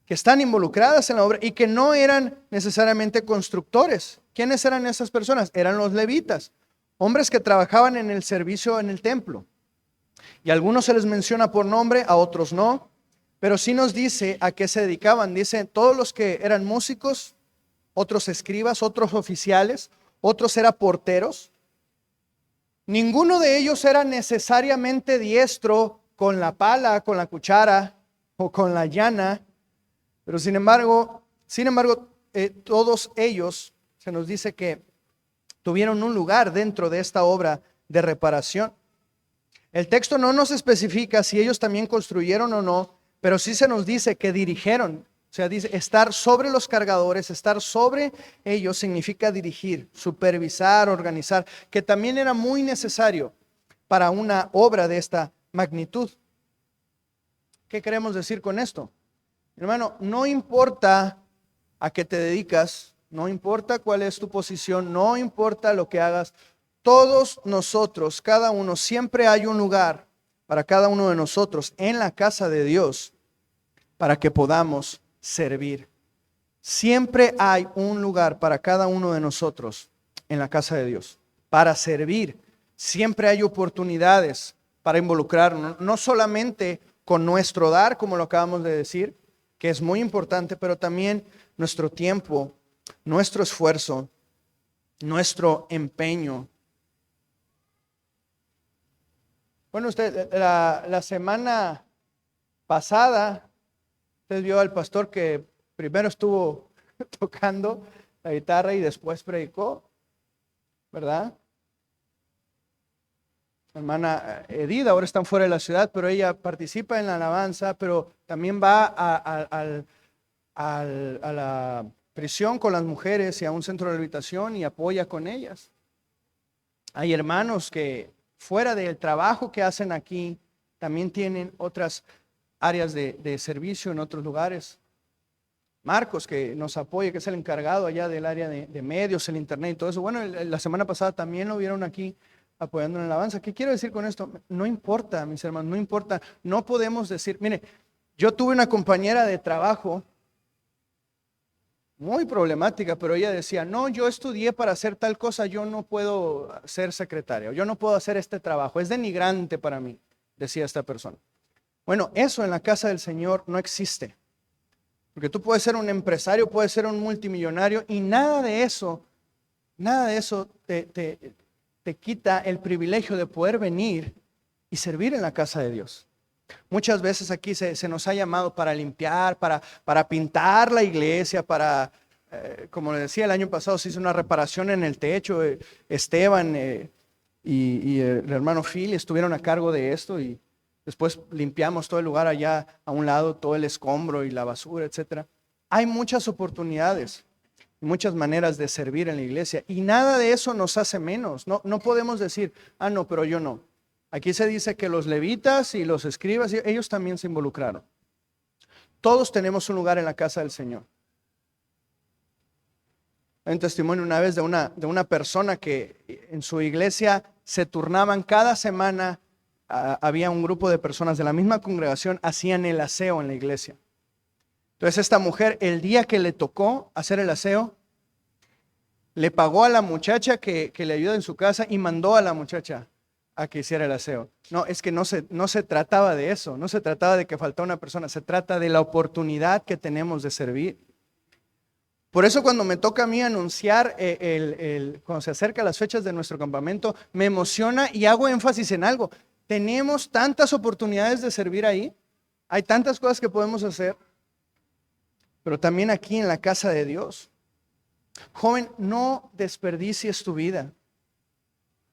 que están involucradas en la obra y que no eran necesariamente constructores. ¿Quiénes eran esas personas? Eran los levitas, hombres que trabajaban en el servicio en el templo. Y a algunos se les menciona por nombre, a otros no, pero sí nos dice a qué se dedicaban. Dice todos los que eran músicos, otros escribas, otros oficiales, otros eran porteros. Ninguno de ellos era necesariamente diestro con la pala, con la cuchara o con la llana, pero sin embargo, todos ellos se nos dice que tuvieron un lugar dentro de esta obra de reparación. El texto no nos especifica si ellos también construyeron o no, pero sí se nos dice que dirigieron. O sea, dice estar sobre los cargadores, estar sobre ellos significa dirigir, supervisar, organizar, que también era muy necesario para una obra de esta magnitud. ¿Qué queremos decir con esto? Hermano, no importa a qué te dedicas, no importa cuál es tu posición, no importa lo que hagas, todos nosotros, cada uno, siempre hay un lugar para cada uno de nosotros en la casa de Dios para que podamos servir. Siempre hay un lugar para cada uno de nosotros en la casa de Dios para servir. Siempre hay oportunidades para involucrarnos, no solamente con nuestro dar, como lo acabamos de decir, que es muy importante, pero también nuestro tiempo, nuestro esfuerzo, nuestro empeño. Bueno, usted, la semana pasada, usted vio al pastor que primero estuvo tocando la guitarra y después predicó, ¿verdad? La hermana Edith ahora están fuera de la ciudad, pero ella participa en la alabanza, pero también va a la prisión con las mujeres y a un centro de rehabilitación y apoya con ellas. Hay hermanos que fuera del trabajo que hacen aquí, también tienen otras áreas de servicio en otros lugares. Marcos, que nos apoya, que es el encargado allá del área de medios, el internet y todo eso. Bueno, la semana pasada también lo vieron aquí apoyando en la alabanza. ¿Qué quiero decir con esto? No importa, mis hermanos, no importa. No podemos decir, mire, yo tuve una compañera de trabajo muy problemática, pero ella decía, no, yo estudié para hacer tal cosa, yo no puedo ser secretaria, yo no puedo hacer este trabajo, es denigrante para mí, decía esta persona. Bueno, eso en la casa del Señor no existe. Porque tú puedes ser un empresario, puedes ser un multimillonario y nada de eso te quita el privilegio de poder venir y servir en la casa de Dios. Muchas veces aquí se nos ha llamado para limpiar, para pintar la iglesia, como le decía, el año pasado se hizo una reparación en el techo. Esteban y el hermano Phil estuvieron a cargo de esto y después limpiamos todo el lugar allá a un lado, todo el escombro y la basura, etc. Hay muchas oportunidades, muchas maneras de servir en la iglesia y nada de eso nos hace menos. No podemos decir, no, pero yo no. Aquí se dice que los levitas y los escribas, ellos también se involucraron. Todos tenemos un lugar en la casa del Señor. Hay un testimonio una vez de una persona que en su iglesia se turnaban cada semana. Había un grupo de personas de la misma congregación, hacían el aseo en la iglesia. Entonces esta mujer, el día que le tocó hacer el aseo, le pagó a la muchacha que le ayuda en su casa y mandó a la muchacha a que hiciera el aseo. No, es que no se trataba de eso, no se trataba de que faltara una persona, se trata de la oportunidad que tenemos de servir. Por eso cuando me toca a mí anunciar, cuando se acercan las fechas de nuestro campamento, me emociona y hago énfasis en algo. Tenemos tantas oportunidades de servir ahí, hay tantas cosas que podemos hacer, pero también aquí en la casa de Dios. Joven, no desperdicies tu vida.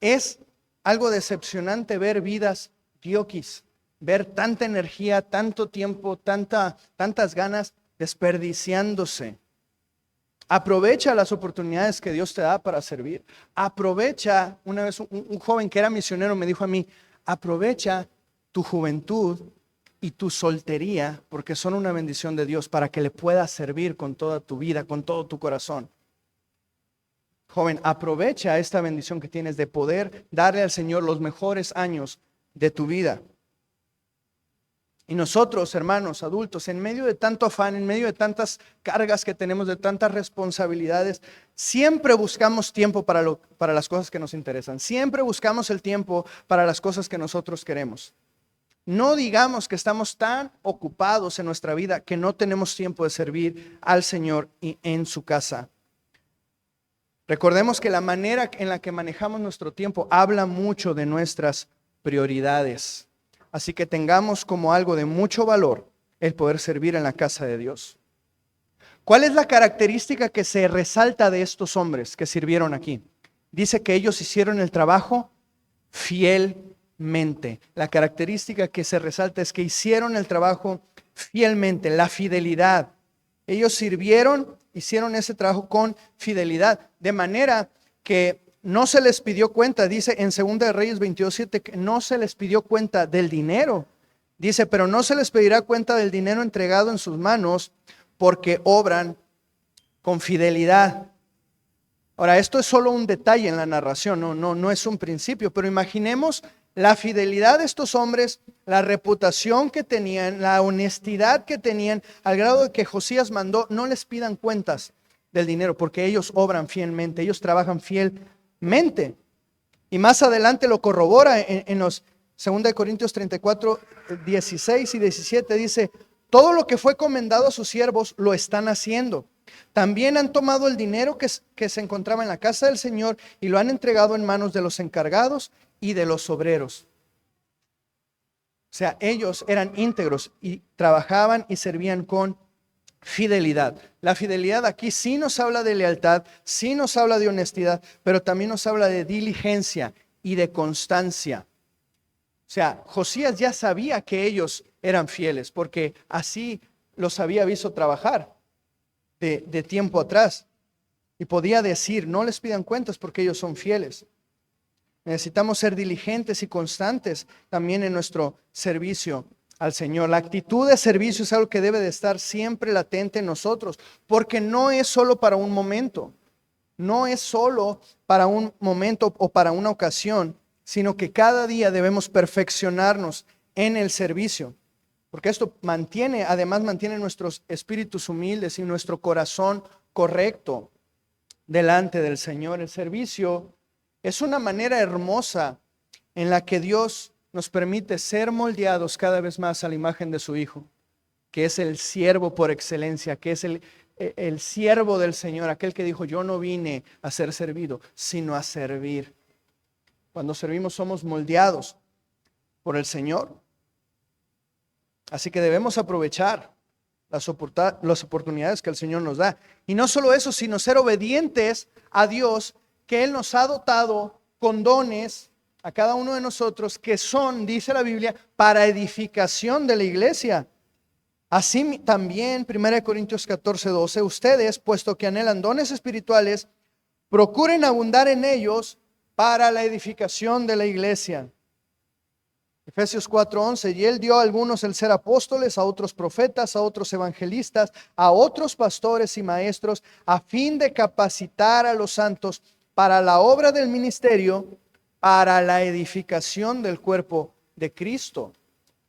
Es algo decepcionante ver vidas diokis, ver tanta energía, tanto tiempo, tantas ganas desperdiciándose. Aprovecha las oportunidades que Dios te da para servir. Aprovecha, una vez un joven que era misionero me dijo a mí, aprovecha tu juventud y tu soltería porque son una bendición de Dios para que le puedas servir con toda tu vida, con todo tu corazón. Joven, aprovecha esta bendición que tienes de poder darle al Señor los mejores años de tu vida. Y nosotros, hermanos, adultos, en medio de tanto afán, en medio de tantas cargas que tenemos, de tantas responsabilidades, siempre buscamos tiempo para las cosas que nos interesan. Siempre buscamos el tiempo para las cosas que nosotros queremos. No digamos que estamos tan ocupados en nuestra vida que no tenemos tiempo de servir al Señor y en su casa. Recordemos que la manera en la que manejamos nuestro tiempo habla mucho de nuestras prioridades. Así que tengamos como algo de mucho valor el poder servir en la casa de Dios. ¿Cuál es la característica que se resalta de estos hombres que sirvieron aquí? Dice que ellos hicieron el trabajo fielmente. La característica que se resalta es que hicieron el trabajo fielmente, la fidelidad. Ellos sirvieron, hicieron ese trabajo con fidelidad, de manera que no se les pidió cuenta. Dice en 2 de Reyes 22:7 que no se les pidió cuenta del dinero. Dice, pero no se les pedirá cuenta del dinero entregado en sus manos porque obran con fidelidad. Ahora, esto es solo un detalle en la narración, no es un principio, pero imaginemos la fidelidad de estos hombres, la reputación que tenían, la honestidad que tenían, al grado de que Josías mandó, no les pidan cuentas del dinero, porque ellos obran fielmente, ellos trabajan fielmente. Y más adelante lo corrobora en los 2 Corintios 34, 16 y 17, dice, todo lo que fue comendado a sus siervos lo están haciendo. También han tomado el dinero que se encontraba en la casa del Señor y lo han entregado en manos de los encargados y de los obreros. O sea, ellos eran íntegros y trabajaban y servían con fidelidad. La fidelidad aquí sí nos habla de lealtad, sí nos habla de honestidad, pero también nos habla de diligencia y de constancia. O sea, Josías ya sabía que ellos eran fieles porque así los había visto trabajar de tiempo atrás. Y podía decir, no les pidan cuentas porque ellos son fieles. Necesitamos ser diligentes y constantes también en nuestro servicio al Señor. La actitud de servicio es algo que debe de estar siempre latente en nosotros, porque no es solo para un momento, no es solo para un momento o para una ocasión, sino que cada día debemos perfeccionarnos en el servicio, porque esto además mantiene nuestros espíritus humildes y nuestro corazón correcto delante del Señor. El servicio es una manera hermosa en la que Dios nos permite ser moldeados cada vez más a la imagen de su Hijo, que es el siervo por excelencia, que es el siervo del Señor, aquel que dijo: yo no vine a ser servido, sino a servir. Cuando servimos somos moldeados por el Señor. Así que debemos aprovechar las oportunidades que el Señor nos da. Y no solo eso, sino ser obedientes a Dios, que Él nos ha dotado con dones a cada uno de nosotros, que son, dice la Biblia, para edificación de la iglesia. Así también, 1 Corintios 14:12, ustedes, puesto que anhelan dones espirituales, procuren abundar en ellos para la edificación de la iglesia. Efesios 4:11, y Él dio a algunos el ser apóstoles, a otros profetas, a otros evangelistas, a otros pastores y maestros, a fin de capacitar a los santos para la obra del ministerio, para la edificación del cuerpo de Cristo.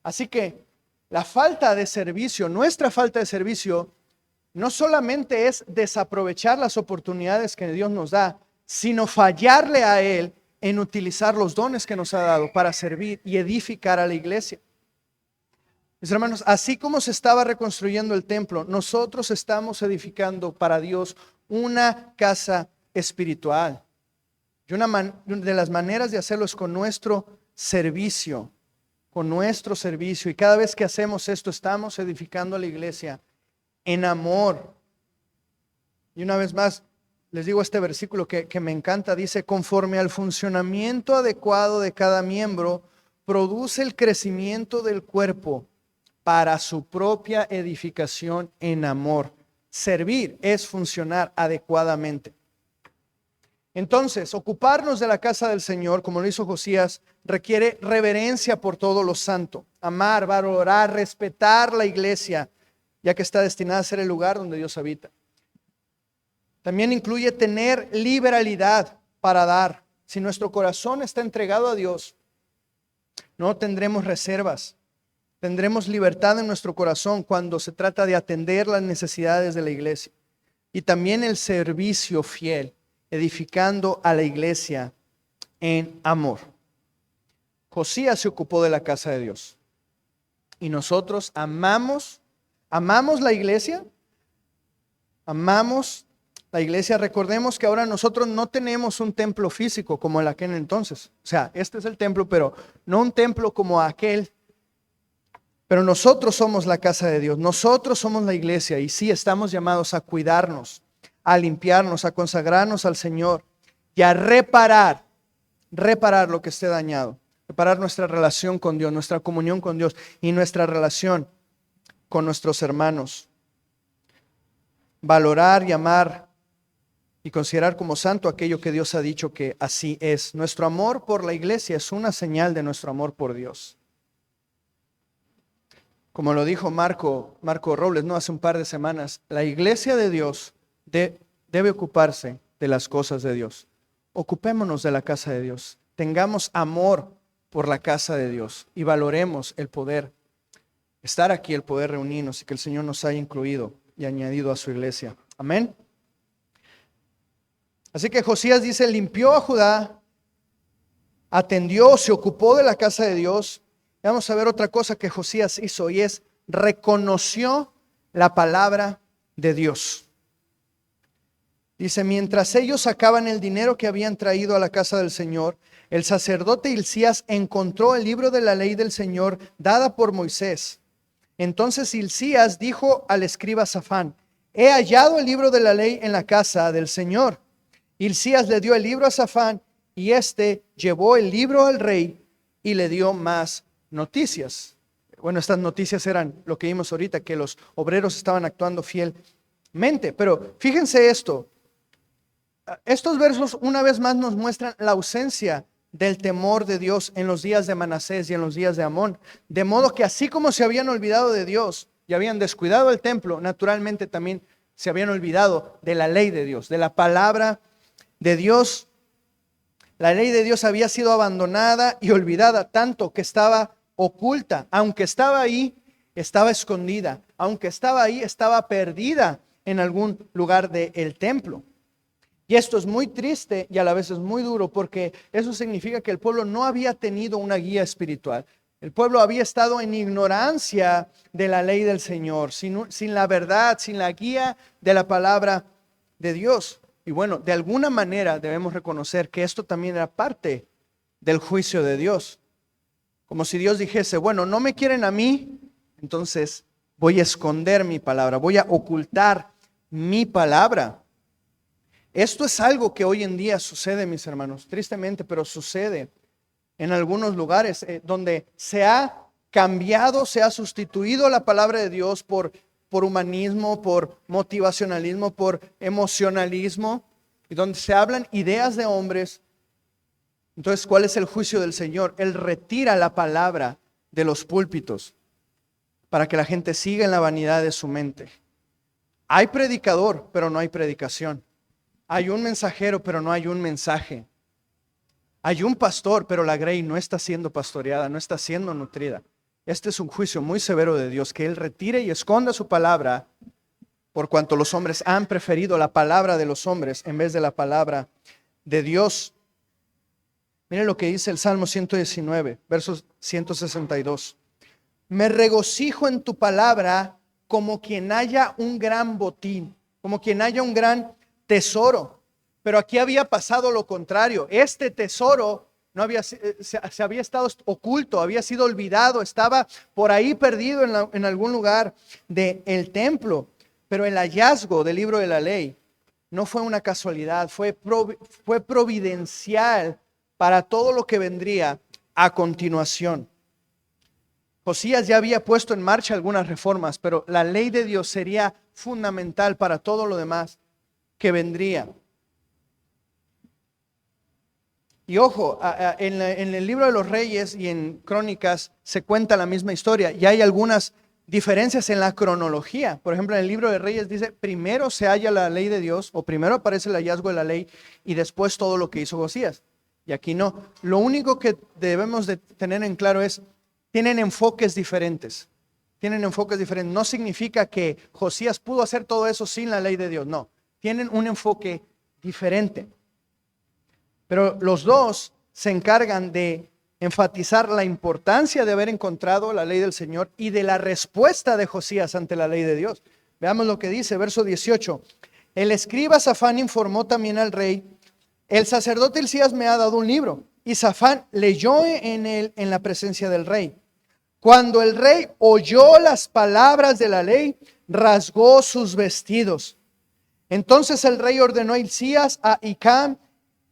Así que la falta de servicio, nuestra falta de servicio, no solamente es desaprovechar las oportunidades que Dios nos da, sino fallarle a Él en utilizar los dones que nos ha dado para servir y edificar a la iglesia. Mis hermanos, así como se estaba reconstruyendo el templo, nosotros estamos edificando para Dios una casa espiritual. Y una de las maneras de hacerlo es con nuestro servicio, Y cada vez que hacemos esto, estamos edificando a la iglesia en amor. Y una vez más, les digo este versículo que me encanta, dice: conforme al funcionamiento adecuado de cada miembro, produce el crecimiento del cuerpo para su propia edificación en amor. Servir es funcionar adecuadamente. Entonces, ocuparnos de la casa del Señor, como lo hizo Josías, requiere reverencia por todo lo santo, amar, valorar, respetar la iglesia, ya que está destinada a ser el lugar donde Dios habita. También incluye tener liberalidad para dar. Si nuestro corazón está entregado a Dios, no tendremos reservas. Tendremos libertad en nuestro corazón cuando se trata de atender las necesidades de la iglesia. Y también el servicio fiel, edificando a la iglesia en amor. Josías se ocupó de la casa de Dios. Y nosotros amamos la iglesia. Amamos la iglesia. Recordemos que ahora nosotros no tenemos un templo físico como el aquel entonces. O sea, este es el templo, pero no un templo como aquel. Pero nosotros somos la casa de Dios. Nosotros somos la iglesia. Y sí, estamos llamados a cuidarnos, a limpiarnos, a consagrarnos al Señor y a reparar lo que esté dañado. Reparar nuestra relación con Dios, nuestra comunión con Dios y nuestra relación con nuestros hermanos. Valorar y amar y considerar como santo aquello que Dios ha dicho que así es. Nuestro amor por la iglesia es una señal de nuestro amor por Dios. Como lo dijo Marco Robles, hace un par de semanas, la iglesia de Dios debe ocuparse de las cosas de Dios. Ocupémonos de la casa de Dios. Tengamos amor por la casa de Dios y valoremos el poder estar aquí, el poder reunirnos y que el Señor nos haya incluido y añadido a su iglesia. Amén. Así que Josías dice: limpió a Judá, atendió, se ocupó de la casa de Dios. Y vamos a ver otra cosa que Josías hizo, y es reconoció la palabra de Dios. Dice: mientras ellos sacaban el dinero que habían traído a la casa del Señor, el sacerdote Hilcías encontró el libro de la ley del Señor dada por Moisés. Entonces Hilcías dijo al escriba Safán: he hallado el libro de la ley en la casa del Señor. Hilcías le dio el libro a Safán, y éste llevó el libro al rey y le dio más noticias. Bueno, estas noticias eran lo que vimos ahorita, que los obreros estaban actuando fielmente. Pero fíjense esto. Estos versos una vez más nos muestran la ausencia del temor de Dios en los días de Manasés y en los días de Amón. De modo que así como se habían olvidado de Dios y habían descuidado el templo, naturalmente también se habían olvidado de la ley de Dios, de la palabra de Dios. La ley de Dios había sido abandonada y olvidada, tanto que estaba oculta. Aunque estaba ahí, estaba escondida. Aunque estaba ahí, estaba perdida en algún lugar del templo. Y esto es muy triste y a la vez es muy duro, porque eso significa que el pueblo no había tenido una guía espiritual. El pueblo había estado en ignorancia de la ley del Señor, sin la verdad, sin la guía de la palabra de Dios. Y bueno, de alguna manera debemos reconocer que esto también era parte del juicio de Dios. Como si Dios dijese, bueno, no me quieren a mí, entonces voy a esconder mi palabra, voy a ocultar mi palabra. Esto es algo que hoy en día sucede, mis hermanos, tristemente, pero sucede en algunos lugares donde se ha cambiado, se ha sustituido la palabra de Dios por humanismo, por motivacionalismo, por emocionalismo, y donde se hablan ideas de hombres. Entonces, ¿cuál es el juicio del Señor? Él retira la palabra de los púlpitos para que la gente siga en la vanidad de su mente. Hay predicador, pero no hay predicación. Hay un mensajero, pero no hay un mensaje. Hay un pastor, pero la grey no está siendo pastoreada, no está siendo nutrida. Este es un juicio muy severo de Dios, que Él retire y esconda su palabra, por cuanto los hombres han preferido la palabra de los hombres en vez de la palabra de Dios. Miren lo que dice el Salmo 119, versos 162. Me regocijo en tu palabra como quien haya un gran botín, como quien haya un gran tesoro. Pero aquí había pasado lo contrario. Este tesoro no había, se había estado oculto, había sido olvidado, estaba por ahí perdido en algún lugar del templo. Pero el hallazgo del libro de la ley no fue una casualidad, fue providencial para todo lo que vendría a continuación. Josías ya había puesto en marcha algunas reformas, pero la ley de Dios sería fundamental para todo lo demás que vendría. Y ojo, en el libro de los Reyes y en Crónicas se cuenta la misma historia y hay algunas diferencias en la cronología. Por ejemplo, en el libro de Reyes dice, primero se halla la ley de Dios, o primero aparece el hallazgo de la ley y después todo lo que hizo Josías. Y aquí no. Lo único que debemos de tener en claro es, tienen enfoques diferentes. Tienen enfoques diferentes. No significa que Josías pudo hacer todo eso sin la ley de Dios. No, tienen un enfoque diferente. Pero los dos se encargan de enfatizar la importancia de haber encontrado la ley del Señor y de la respuesta de Josías ante la ley de Dios. Veamos lo que dice, verso 18. El escriba Safán informó también al rey, el sacerdote Hilcías me ha dado un libro. Y Safán leyó en la presencia del rey. Cuando el rey oyó las palabras de la ley, rasgó sus vestidos. Entonces el rey ordenó a Hilcías, a Hicam,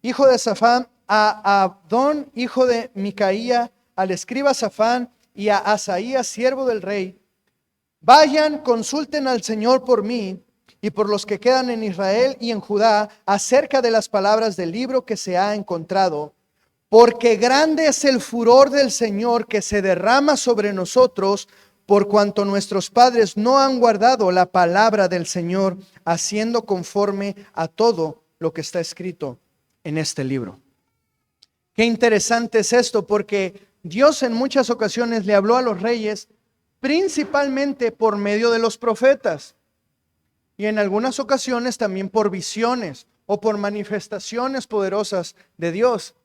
hijo de Safán, a Abdón, hijo de Micaía, al escriba Safán y a Asaías, siervo del rey, vayan, consulten al Señor por mí y por los que quedan en Israel y en Judá acerca de las palabras del libro que se ha encontrado, porque grande es el furor del Señor que se derrama sobre nosotros, por cuanto nuestros padres no han guardado la palabra del Señor, haciendo conforme a todo lo que está escrito en este libro. Qué interesante es esto, porque Dios en muchas ocasiones le habló a los reyes principalmente por medio de los profetas y en algunas ocasiones también por visiones o por manifestaciones poderosas de Dios.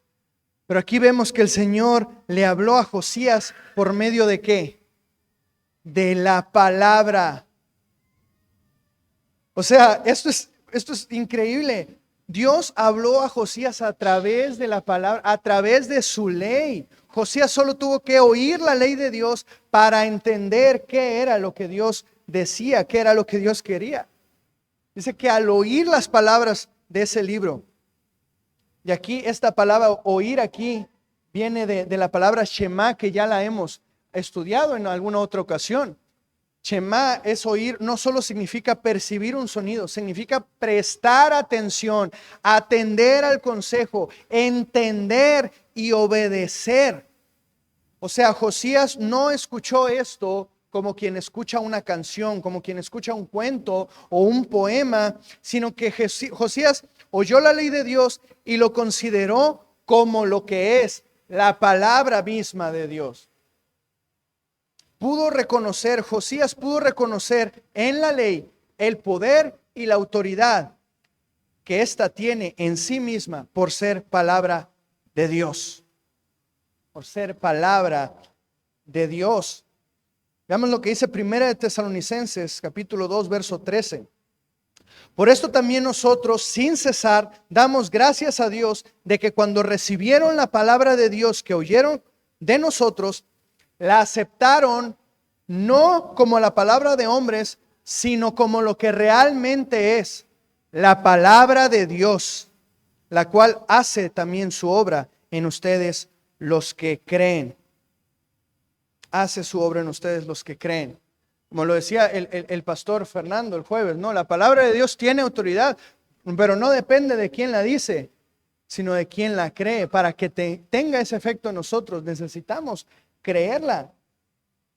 Pero aquí vemos que el Señor le habló a Josías por medio de ¿qué? De la palabra. O sea, esto es increíble. Dios habló a Josías a través de la palabra, a través de su ley. Josías solo tuvo que oír la ley de Dios para entender qué era lo que Dios decía, qué era lo que Dios quería. Dice que al oír las palabras de ese libro, y aquí esta palabra oír aquí viene de la palabra Shema, que ya la hemos estudiado en alguna otra ocasión. Shema es oír, no solo significa percibir un sonido, significa prestar atención, atender al consejo, entender y obedecer. O sea, Josías no escuchó esto como quien escucha una canción, como quien escucha un cuento o un poema, sino que Josías oyó la ley de Dios y lo consideró como lo que es la palabra misma de Dios. Josías pudo reconocer en la ley el poder y la autoridad que ésta tiene en sí misma por ser palabra de Dios. Por ser palabra de Dios. Veamos lo que dice 1 de Tesalonicenses, capítulo 2, verso 13. Por esto también nosotros, sin cesar, damos gracias a Dios de que cuando recibieron la palabra de Dios que oyeron de nosotros, la aceptaron no como la palabra de hombres, sino como lo que realmente es, la palabra de Dios, la cual hace también su obra en ustedes los que creen. Hace su obra en ustedes los que creen. Como lo decía el pastor Fernando el jueves, ¿no? La palabra de Dios tiene autoridad, pero no depende de quién la dice, sino de quién la cree. Para que tenga ese efecto en nosotros, necesitamos creerla.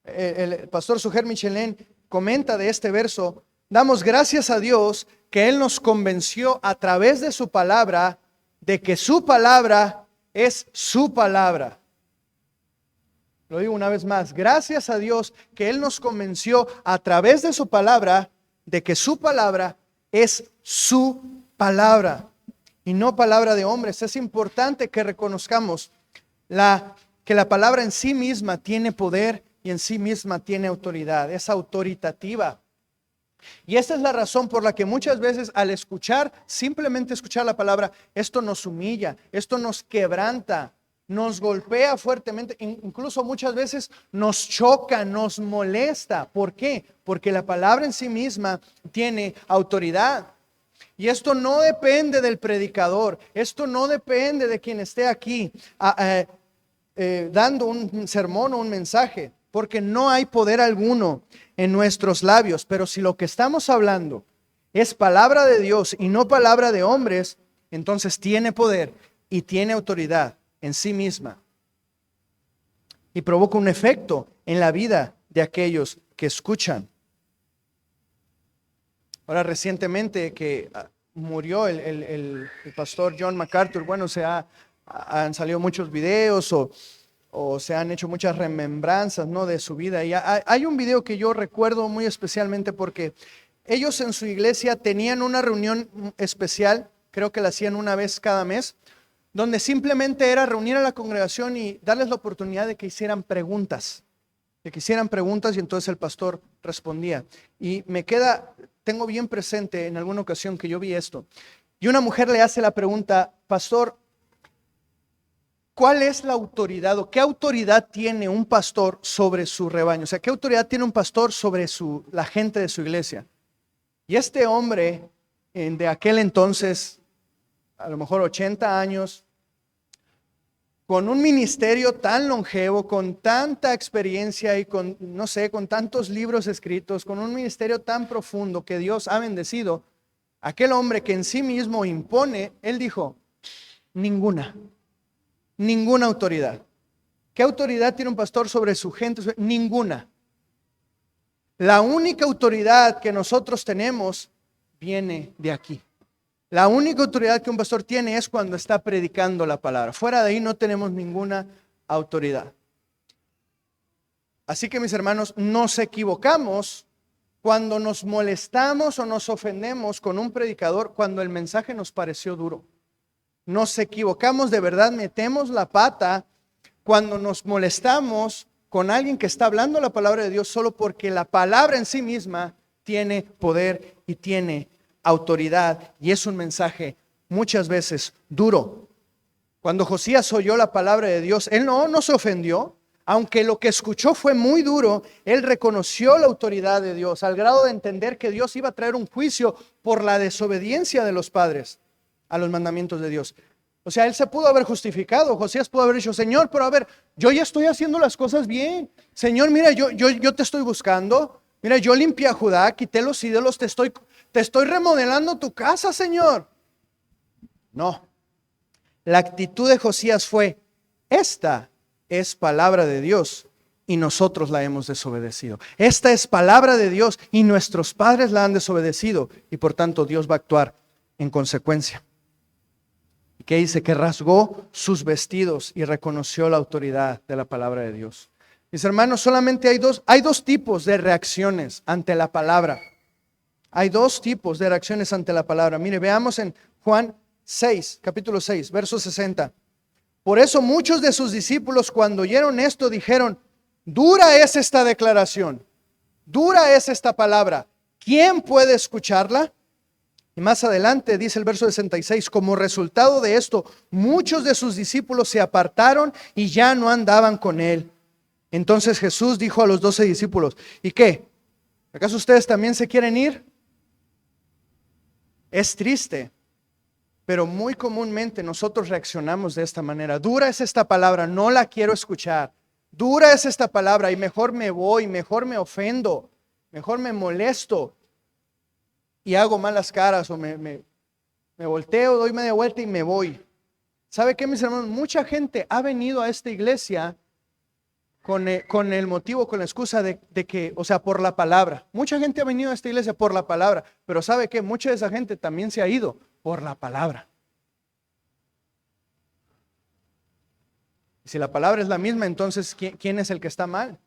El pastor Suger Michelén comenta de este verso: damos gracias a Dios que Él nos convenció a través de su palabra de que su palabra es su palabra. Lo digo una vez más, gracias a Dios que Él nos convenció a través de su palabra de que su palabra es su palabra y no palabra de hombres. Es importante que reconozcamos que la palabra en sí misma tiene poder y en sí misma tiene autoridad, es autoritativa. Y esta es la razón por la que muchas veces al simplemente escuchar la palabra, esto nos humilla, esto nos quebranta, nos golpea fuertemente, incluso muchas veces nos choca, nos molesta. ¿Por qué? Porque la palabra en sí misma tiene autoridad. Y esto no depende del predicador, esto no depende de quien esté aquí dando un sermón o un mensaje, porque no hay poder alguno en nuestros labios. Pero si lo que estamos hablando es palabra de Dios y no palabra de hombres, entonces tiene poder y tiene autoridad en sí misma y provoca un efecto en la vida de aquellos que escuchan. Ahora, recientemente que murió el pastor John MacArthur, bueno, han salido muchos videos o se han hecho muchas remembranzas, ¿no?, de su vida. Y hay un video que yo recuerdo muy especialmente porque ellos en su iglesia tenían una reunión especial, creo que la hacían una vez cada mes, donde simplemente era reunir a la congregación y darles la oportunidad de que hicieran preguntas. Y entonces el pastor respondía. Y tengo bien presente en alguna ocasión que yo vi esto. Y una mujer le hace la pregunta: pastor, ¿cuál es la autoridad o qué autoridad tiene un pastor sobre su rebaño? O sea, ¿qué autoridad tiene un pastor sobre la gente de su iglesia? Y este hombre, de aquel entonces, a lo mejor 80 años, con un ministerio tan longevo, con tanta experiencia y con tantos libros escritos, con un ministerio tan profundo que Dios ha bendecido, aquel hombre que en sí mismo impone, él dijo: ninguna autoridad. ¿Qué autoridad tiene un pastor sobre su gente? Ninguna. La única autoridad que nosotros tenemos viene de aquí. La única autoridad que un pastor tiene es cuando está predicando la palabra. Fuera de ahí no tenemos ninguna autoridad. Así que, mis hermanos, nos equivocamos cuando nos molestamos o nos ofendemos con un predicador cuando el mensaje nos pareció duro. Nos equivocamos de verdad, metemos la pata cuando nos molestamos con alguien que está hablando la palabra de Dios solo porque la palabra en sí misma tiene poder y tiene autoridad, y es un mensaje muchas veces duro. Cuando Josías oyó la palabra de Dios, él no se ofendió, aunque lo que escuchó fue muy duro. Él reconoció la autoridad de Dios al grado de entender que Dios iba a traer un juicio por la desobediencia de los padres a los mandamientos de Dios. O sea, él se pudo haber justificado. Josías pudo haber dicho: Señor, pero a ver, yo ya estoy haciendo las cosas bien. Señor, mira, yo te estoy buscando. Mira, yo limpié a Judá, quité los ídolos, te estoy remodelando tu casa, Señor. No. La actitud de Josías fue: esta es palabra de Dios y nosotros la hemos desobedecido. Esta es palabra de Dios y nuestros padres la han desobedecido, y por tanto Dios va a actuar en consecuencia. ¿Qué dice? Que rasgó sus vestidos y reconoció la autoridad de la palabra de Dios. Mis hermanos, solamente hay dos tipos de reacciones ante la palabra. Hay dos tipos de reacciones ante la palabra. Mire, veamos en Juan 6, capítulo 6, verso 60. Por eso muchos de sus discípulos, cuando oyeron esto, dijeron: dura es esta declaración, dura es esta palabra, ¿quién puede escucharla? Y más adelante dice el verso 66, como resultado de esto, muchos de sus discípulos se apartaron y ya no andaban con él. Entonces Jesús dijo a los 12 discípulos: ¿y qué? ¿Acaso ustedes también se quieren ir? Es triste, pero muy comúnmente nosotros reaccionamos de esta manera. Dura es esta palabra, no la quiero escuchar. Dura es esta palabra y mejor me voy, mejor me ofendo, mejor me molesto y hago malas caras, o me volteo, doy media vuelta y me voy. ¿Sabe qué, mis hermanos? Mucha gente ha venido a esta iglesia con el motivo, con la excusa de que, o sea, por la palabra. Mucha gente ha venido a esta iglesia por la palabra, pero ¿sabe qué? Mucha de esa gente también se ha ido por la palabra. Si la palabra es la misma, entonces ¿quién es el que está mal?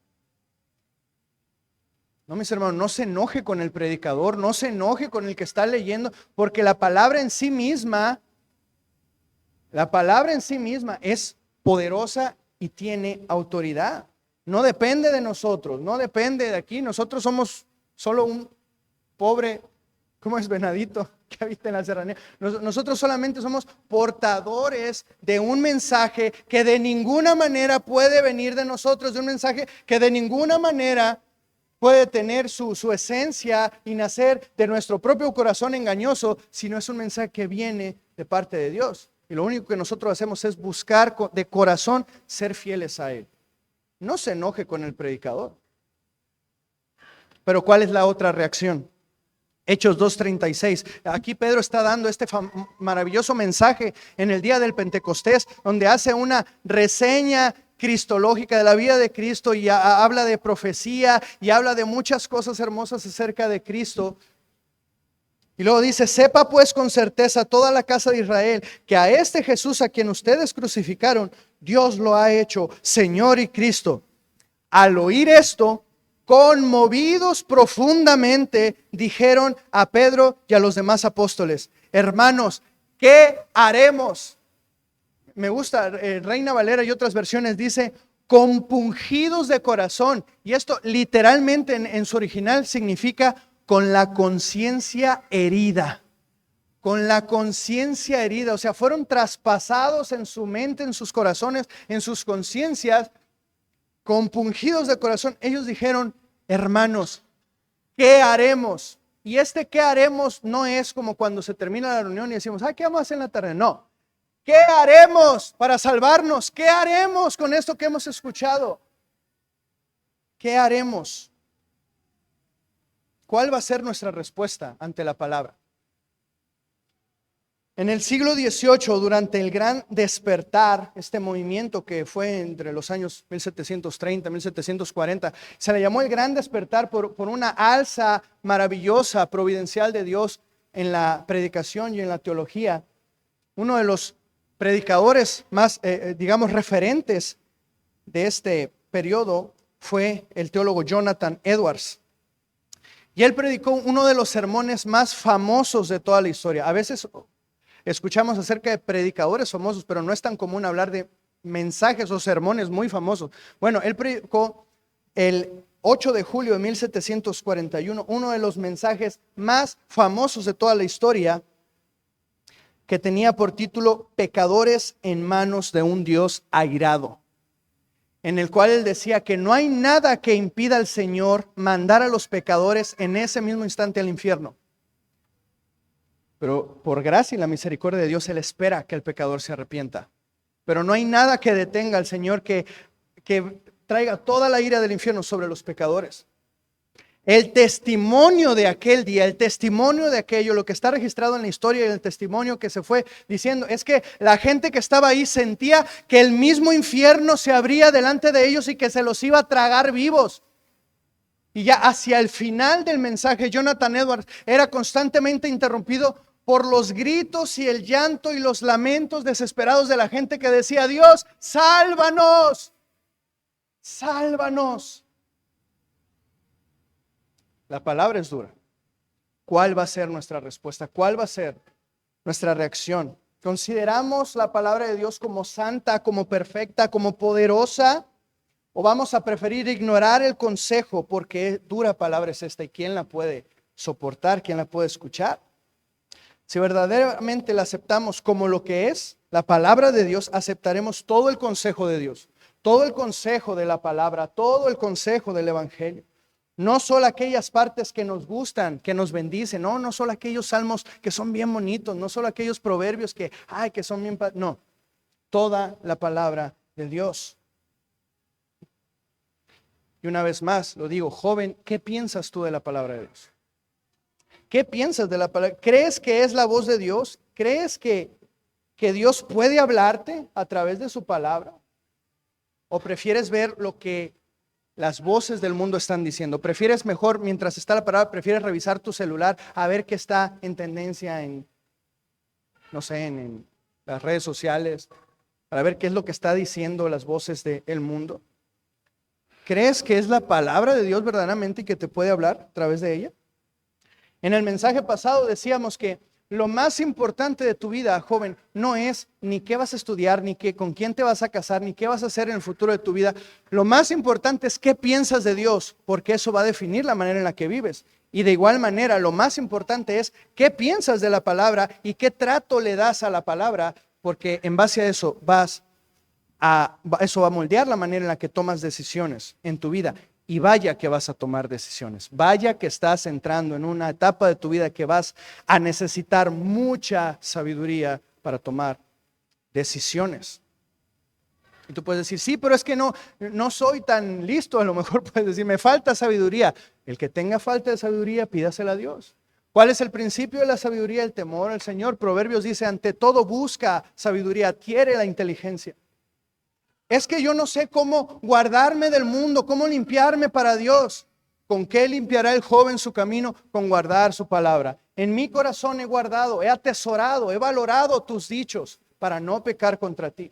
No, mis hermanos, no se enoje con el predicador, no se enoje con el que está leyendo, porque la palabra en sí misma es poderosa y tiene autoridad. No depende de nosotros, no depende de aquí. Nosotros somos solo un pobre, ¿cómo es? Venadito que habita en la serranía. Nosotros solamente somos portadores de un mensaje que de ninguna manera puede venir de nosotros, de un mensaje que de ninguna manera puede tener su esencia y nacer de nuestro propio corazón engañoso, si no es un mensaje que viene de parte de Dios. Y lo único que nosotros hacemos es buscar de corazón ser fieles a Él. No se enoje con el predicador. Pero ¿cuál es la otra reacción? Hechos 2:36. Aquí Pedro está dando este maravilloso mensaje en el día del Pentecostés, donde hace una reseña cristológica de la vida de Cristo y habla de profecía y habla de muchas cosas hermosas acerca de Cristo. Y luego dice: sepa pues con certeza toda la casa de Israel que a este Jesús a quien ustedes crucificaron, Dios lo ha hecho Señor y Cristo. Al oír esto, conmovidos profundamente, dijeron a Pedro y a los demás apóstoles: hermanos, ¿qué haremos? Me gusta, Reina Valera y otras versiones dice: compungidos de corazón. Y esto literalmente en su original significa con la conciencia herida. Con la conciencia herida. O sea, fueron traspasados en su mente, en sus corazones, en sus conciencias. Compungidos de corazón, ellos dijeron: hermanos, ¿qué haremos? Y este ¿qué haremos? No es como cuando se termina la reunión y decimos: ¿qué vamos a hacer en la tarde? No. ¿Qué haremos para salvarnos? ¿Qué haremos con esto que hemos escuchado? ¿Qué haremos? ¿Cuál va a ser nuestra respuesta ante la palabra? En el siglo XVIII, durante el gran despertar, este movimiento que fue entre los años 1730, 1740, se le llamó el gran despertar por una alza maravillosa, providencial de Dios en la predicación y en la teología. Uno de los predicadores más, digamos, referentes de este periodo fue el teólogo Jonathan Edwards. Y él predicó uno de los sermones más famosos de toda la historia. A veces escuchamos acerca de predicadores famosos, pero no es tan común hablar de mensajes o sermones muy famosos. Bueno, él predicó el 8 de julio de 1741, uno de los mensajes más famosos de toda la historia, que tenía por título Pecadores en manos de un Dios airado, en el cual él decía que no hay nada que impida al Señor mandar a los pecadores en ese mismo instante al infierno. Pero por gracia y la misericordia de Dios, Él espera que el pecador se arrepienta. Pero no hay nada que detenga al Señor que traiga toda la ira del infierno sobre los pecadores. El testimonio de aquel día, el testimonio de aquello, lo que está registrado en la historia y el testimonio que se fue diciendo, es que la gente que estaba ahí sentía que el mismo infierno se abría delante de ellos y que se los iba a tragar vivos. Y ya hacia el final del mensaje, Jonathan Edwards era constantemente interrumpido por los gritos y el llanto y los lamentos desesperados de la gente que decía: Dios, sálvanos, sálvanos. La palabra es dura. ¿Cuál va a ser nuestra respuesta? ¿Cuál va a ser nuestra reacción? ¿Consideramos la palabra de Dios como santa, como perfecta, como poderosa? ¿O vamos a preferir ignorar el consejo porque dura palabra es esta y quién la puede soportar, quién la puede escuchar? Si verdaderamente la aceptamos como lo que es, la palabra de Dios, aceptaremos todo el consejo de Dios, todo el consejo de la palabra, todo el consejo del evangelio. No solo aquellas partes que nos gustan, que nos bendicen, no solo aquellos salmos que son bien bonitos, no solo aquellos proverbios que son bien, no, toda la palabra de Dios. Y una vez más lo digo, joven, ¿qué piensas tú de la palabra de Dios? ¿Qué piensas de la palabra? ¿Crees que es la voz de Dios? ¿Crees que Dios puede hablarte a través de su palabra? ¿O prefieres ver lo que las voces del mundo están diciendo? ¿Prefieres mejor, mientras está la palabra, prefieres revisar tu celular a ver qué está en tendencia en las redes sociales, para ver qué es lo que está diciendo las voces del mundo? ¿Crees que es la palabra de Dios verdaderamente y que te puede hablar a través de ella? En el mensaje pasado decíamos que lo más importante de tu vida, joven, no es ni qué vas a estudiar, ni con quién te vas a casar, ni qué vas a hacer en el futuro de tu vida. Lo más importante es qué piensas de Dios, porque eso va a definir la manera en la que vives. Y de igual manera, lo más importante es qué piensas de la palabra y qué trato le das a la palabra, porque en base a eso eso va a moldear la manera en la que tomas decisiones en tu vida. Y vaya que vas a tomar decisiones. Vaya que estás entrando en una etapa de tu vida que vas a necesitar mucha sabiduría para tomar decisiones. Y tú puedes decir, sí, pero es que no soy tan listo. A lo mejor puedes decir, me falta sabiduría. El que tenga falta de sabiduría, pídasela a Dios. ¿Cuál es el principio de la sabiduría? El temor al Señor. Proverbios dice, ante todo busca sabiduría, adquiere la inteligencia. Es que yo no sé cómo guardarme del mundo, cómo limpiarme para Dios. ¿Con qué limpiará el joven su camino? Con guardar su palabra. En mi corazón he guardado, he atesorado, he valorado tus dichos para no pecar contra ti.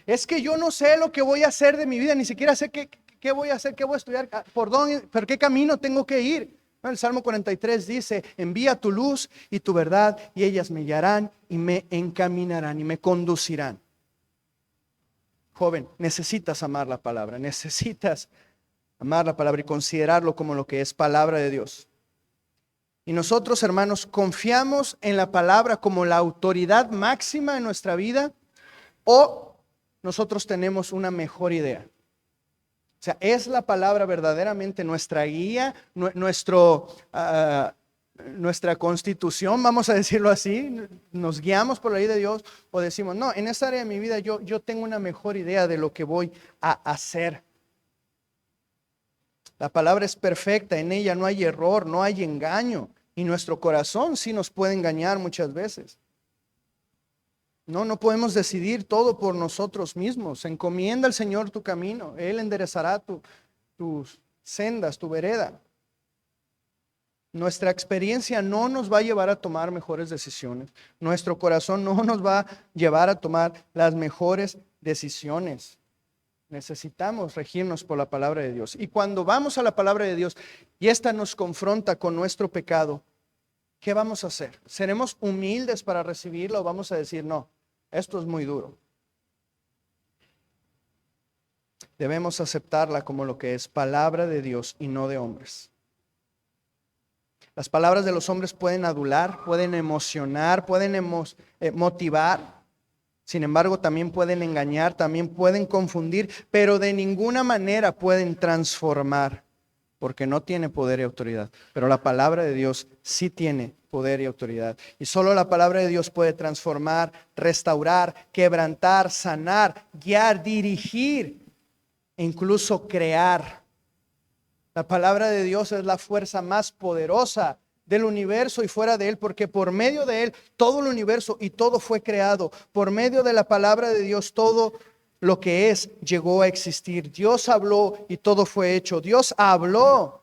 Es que yo no sé lo que voy a hacer de mi vida, ni siquiera sé qué voy a hacer, qué voy a estudiar, por qué camino tengo que ir. El Salmo 43 dice, envía tu luz y tu verdad y ellas me guiarán y me encaminarán y me conducirán. Joven, necesitas amar la palabra, necesitas amar la palabra y considerarlo como lo que es palabra de Dios. Y nosotros, hermanos, confiamos en la palabra como la autoridad máxima en nuestra vida, o nosotros tenemos una mejor idea. O sea, ¿es la palabra verdaderamente nuestra guía, nuestra constitución, vamos a decirlo así? ¿Nos guiamos por la ley de Dios o decimos, no, en esta área de mi vida yo tengo una mejor idea de lo que voy a hacer? La palabra es perfecta, en ella no hay error, no hay engaño, y nuestro corazón sí nos puede engañar muchas veces. No podemos decidir todo por nosotros mismos. Encomienda al Señor tu camino, Él enderezará tus sendas, tu vereda. Nuestra experiencia no nos va a llevar a tomar mejores decisiones. Nuestro corazón no nos va a llevar a tomar las mejores decisiones. Necesitamos regirnos por la palabra de Dios. Y cuando vamos a la palabra de Dios y esta nos confronta con nuestro pecado, ¿qué vamos a hacer? ¿Seremos humildes para recibirla o vamos a decir, no, esto es muy duro? Debemos aceptarla como lo que es palabra de Dios y no de hombres. Las palabras de los hombres pueden adular, pueden emocionar, pueden motivar. Sin embargo, también pueden engañar, también pueden confundir, pero de ninguna manera pueden transformar, porque no tiene poder y autoridad. Pero la palabra de Dios sí tiene poder y autoridad. Y solo la palabra de Dios puede transformar, restaurar, quebrantar, sanar, guiar, dirigir e incluso crear. La palabra de Dios es la fuerza más poderosa del universo y fuera de él, porque por medio de él todo el universo y todo fue creado. Por medio de la palabra de Dios todo lo que es llegó a existir. Dios habló y todo fue hecho. Dios habló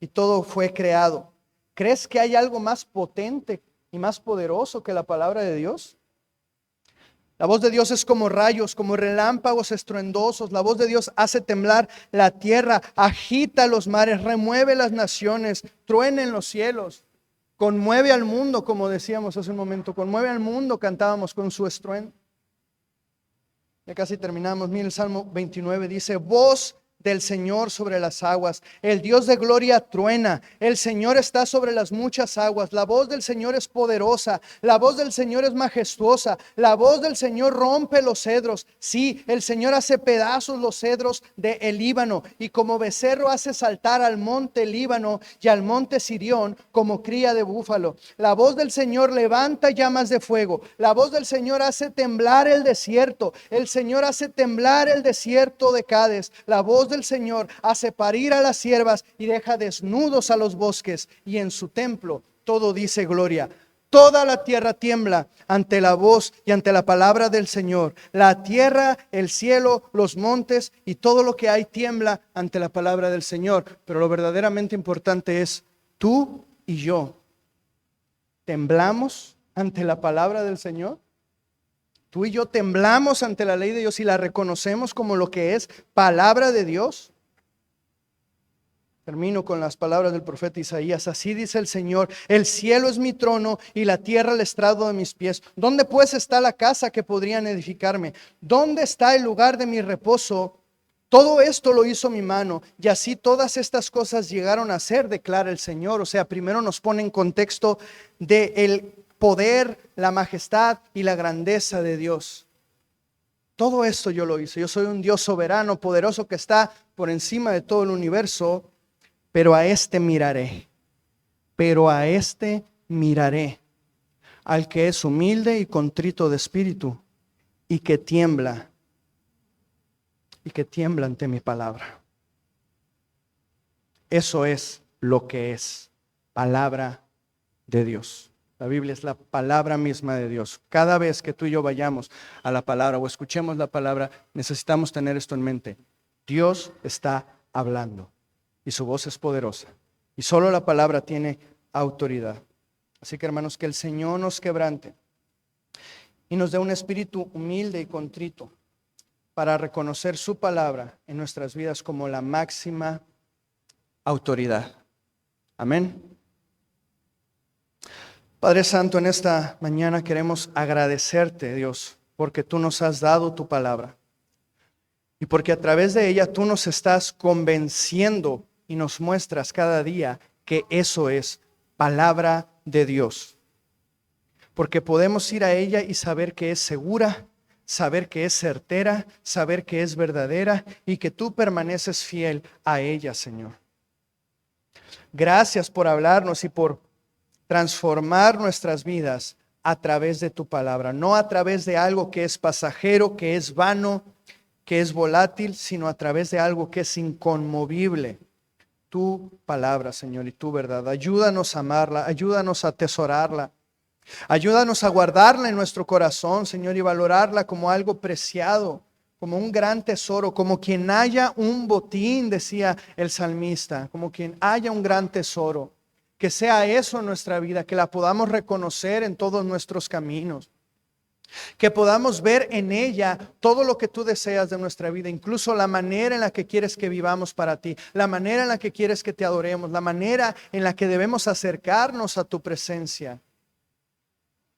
y todo fue creado. ¿Crees que hay algo más potente y más poderoso que la palabra de Dios? La voz de Dios es como rayos, como relámpagos estruendosos. La voz de Dios hace temblar la tierra, agita los mares, remueve las naciones, truena en los cielos, conmueve al mundo, como decíamos hace un momento, conmueve al mundo, cantábamos con su estruendo. Ya casi terminamos. Mira, el Salmo 29 dice: voz del Señor sobre las aguas, el Dios de gloria truena, el Señor está sobre las muchas aguas, la voz del Señor es poderosa, la voz del Señor es majestuosa, la voz del Señor rompe los cedros, sí, el Señor hace pedazos los cedros del Líbano, y como becerro hace saltar al monte Líbano y al monte Sirión como cría de búfalo. La voz del Señor levanta llamas de fuego, la voz del Señor hace temblar el desierto, el Señor hace temblar el desierto de Cades, la voz del Señor hace parir a las ciervas y deja desnudos a los bosques, y en su templo todo dice gloria. Toda la tierra tiembla ante la voz y ante la palabra del Señor. La tierra, el cielo, los montes y todo lo que hay tiembla ante la palabra del Señor. Pero lo verdaderamente importante es: tú y yo temblamos ante la palabra del Señor. Tú y yo temblamos ante la ley de Dios y la reconocemos como lo que es palabra de Dios. Termino con las palabras del profeta Isaías. Así dice el Señor: el cielo es mi trono y la tierra el estrado de mis pies. ¿Dónde pues está la casa que podrían edificarme? ¿Dónde está el lugar de mi reposo? Todo esto lo hizo mi mano, y así todas estas cosas llegaron a ser, declara el Señor. O sea, primero nos pone en contexto de el poder, la majestad y la grandeza de Dios. Todo esto yo lo hice. Yo soy un Dios soberano, poderoso, que está por encima de todo el universo. Pero a este miraré, al que es humilde y contrito de espíritu y que tiembla ante mi palabra. Eso es lo que es palabra de Dios. La Biblia es la palabra misma de Dios. Cada vez que tú y yo vayamos a la palabra o escuchemos la palabra, necesitamos tener esto en mente. Dios está hablando y su voz es poderosa. Y solo la palabra tiene autoridad. Así que, hermanos, que el Señor nos quebrante y nos dé un espíritu humilde y contrito para reconocer su palabra en nuestras vidas como la máxima autoridad. Amén. Padre Santo, en esta mañana queremos agradecerte, Dios, porque tú nos has dado tu palabra y porque a través de ella tú nos estás convenciendo y nos muestras cada día que eso es palabra de Dios. Porque podemos ir a ella y saber que es segura, saber que es certera, saber que es verdadera y que tú permaneces fiel a ella, Señor. Gracias por hablarnos y por transformar nuestras vidas a través de tu palabra, no a través de algo que es pasajero, que es vano, que es volátil, sino a través de algo que es inconmovible. Tu palabra, Señor, y tu verdad. Ayúdanos a amarla, ayúdanos a atesorarla, ayúdanos a guardarla en nuestro corazón, Señor, y valorarla como algo preciado, como un gran tesoro, como quien haya un botín, decía el salmista, como quien haya un gran tesoro. Que sea eso en nuestra vida, que la podamos reconocer en todos nuestros caminos. Que podamos ver en ella todo lo que tú deseas de nuestra vida, incluso la manera en la que quieres que vivamos para ti, la manera en la que quieres que te adoremos, la manera en la que debemos acercarnos a tu presencia.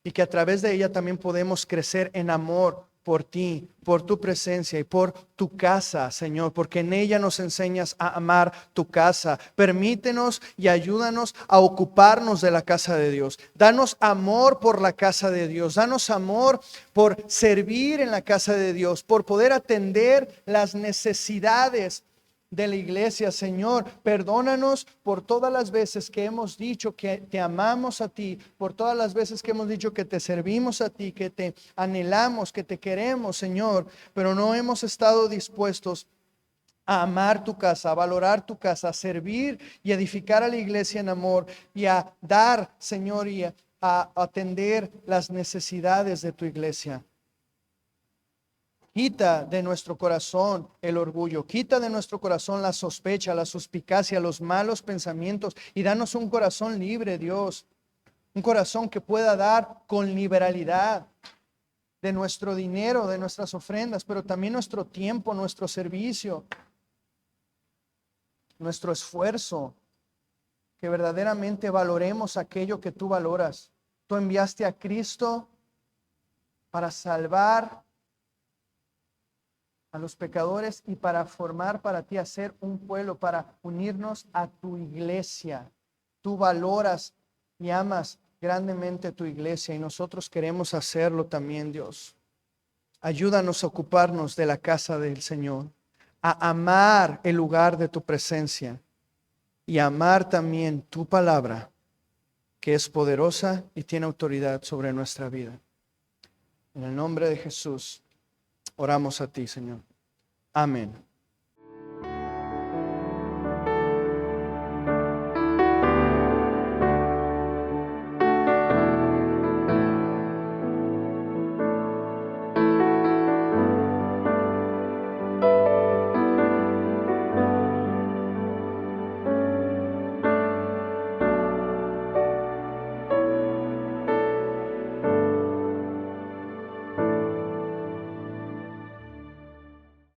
Y que a través de ella también podemos crecer en amor por ti, por tu presencia y por tu casa, Señor, porque en ella nos enseñas a amar tu casa. Permítenos y ayúdanos a ocuparnos de la casa de Dios. Danos amor por la casa de Dios. Danos amor por servir en la casa de Dios, por poder atender las necesidades de la iglesia, Señor. Perdónanos por todas las veces que hemos dicho que te amamos a ti, por todas las veces que hemos dicho que te servimos a ti, que te anhelamos, que te queremos, Señor, pero no hemos estado dispuestos a amar tu casa, a valorar tu casa, a servir y edificar a la iglesia en amor y a dar, Señor, y a atender las necesidades de tu iglesia. Quita de nuestro corazón el orgullo, quita de nuestro corazón la sospecha, la suspicacia, los malos pensamientos y danos un corazón libre, Dios. Un corazón que pueda dar con liberalidad de nuestro dinero, de nuestras ofrendas, pero también nuestro tiempo, nuestro servicio, nuestro esfuerzo, que verdaderamente valoremos aquello que tú valoras. Tú enviaste a Cristo para salvar a los pecadores y para formar para ti, hacer un pueblo, para unirnos a tu iglesia. Tú valoras y amas grandemente tu iglesia y nosotros queremos hacerlo también, Dios. Ayúdanos a ocuparnos de la casa del Señor, a amar el lugar de tu presencia y a amar también tu palabra, que es poderosa y tiene autoridad sobre nuestra vida. En el nombre de Jesús, oramos a ti, Señor. Amén.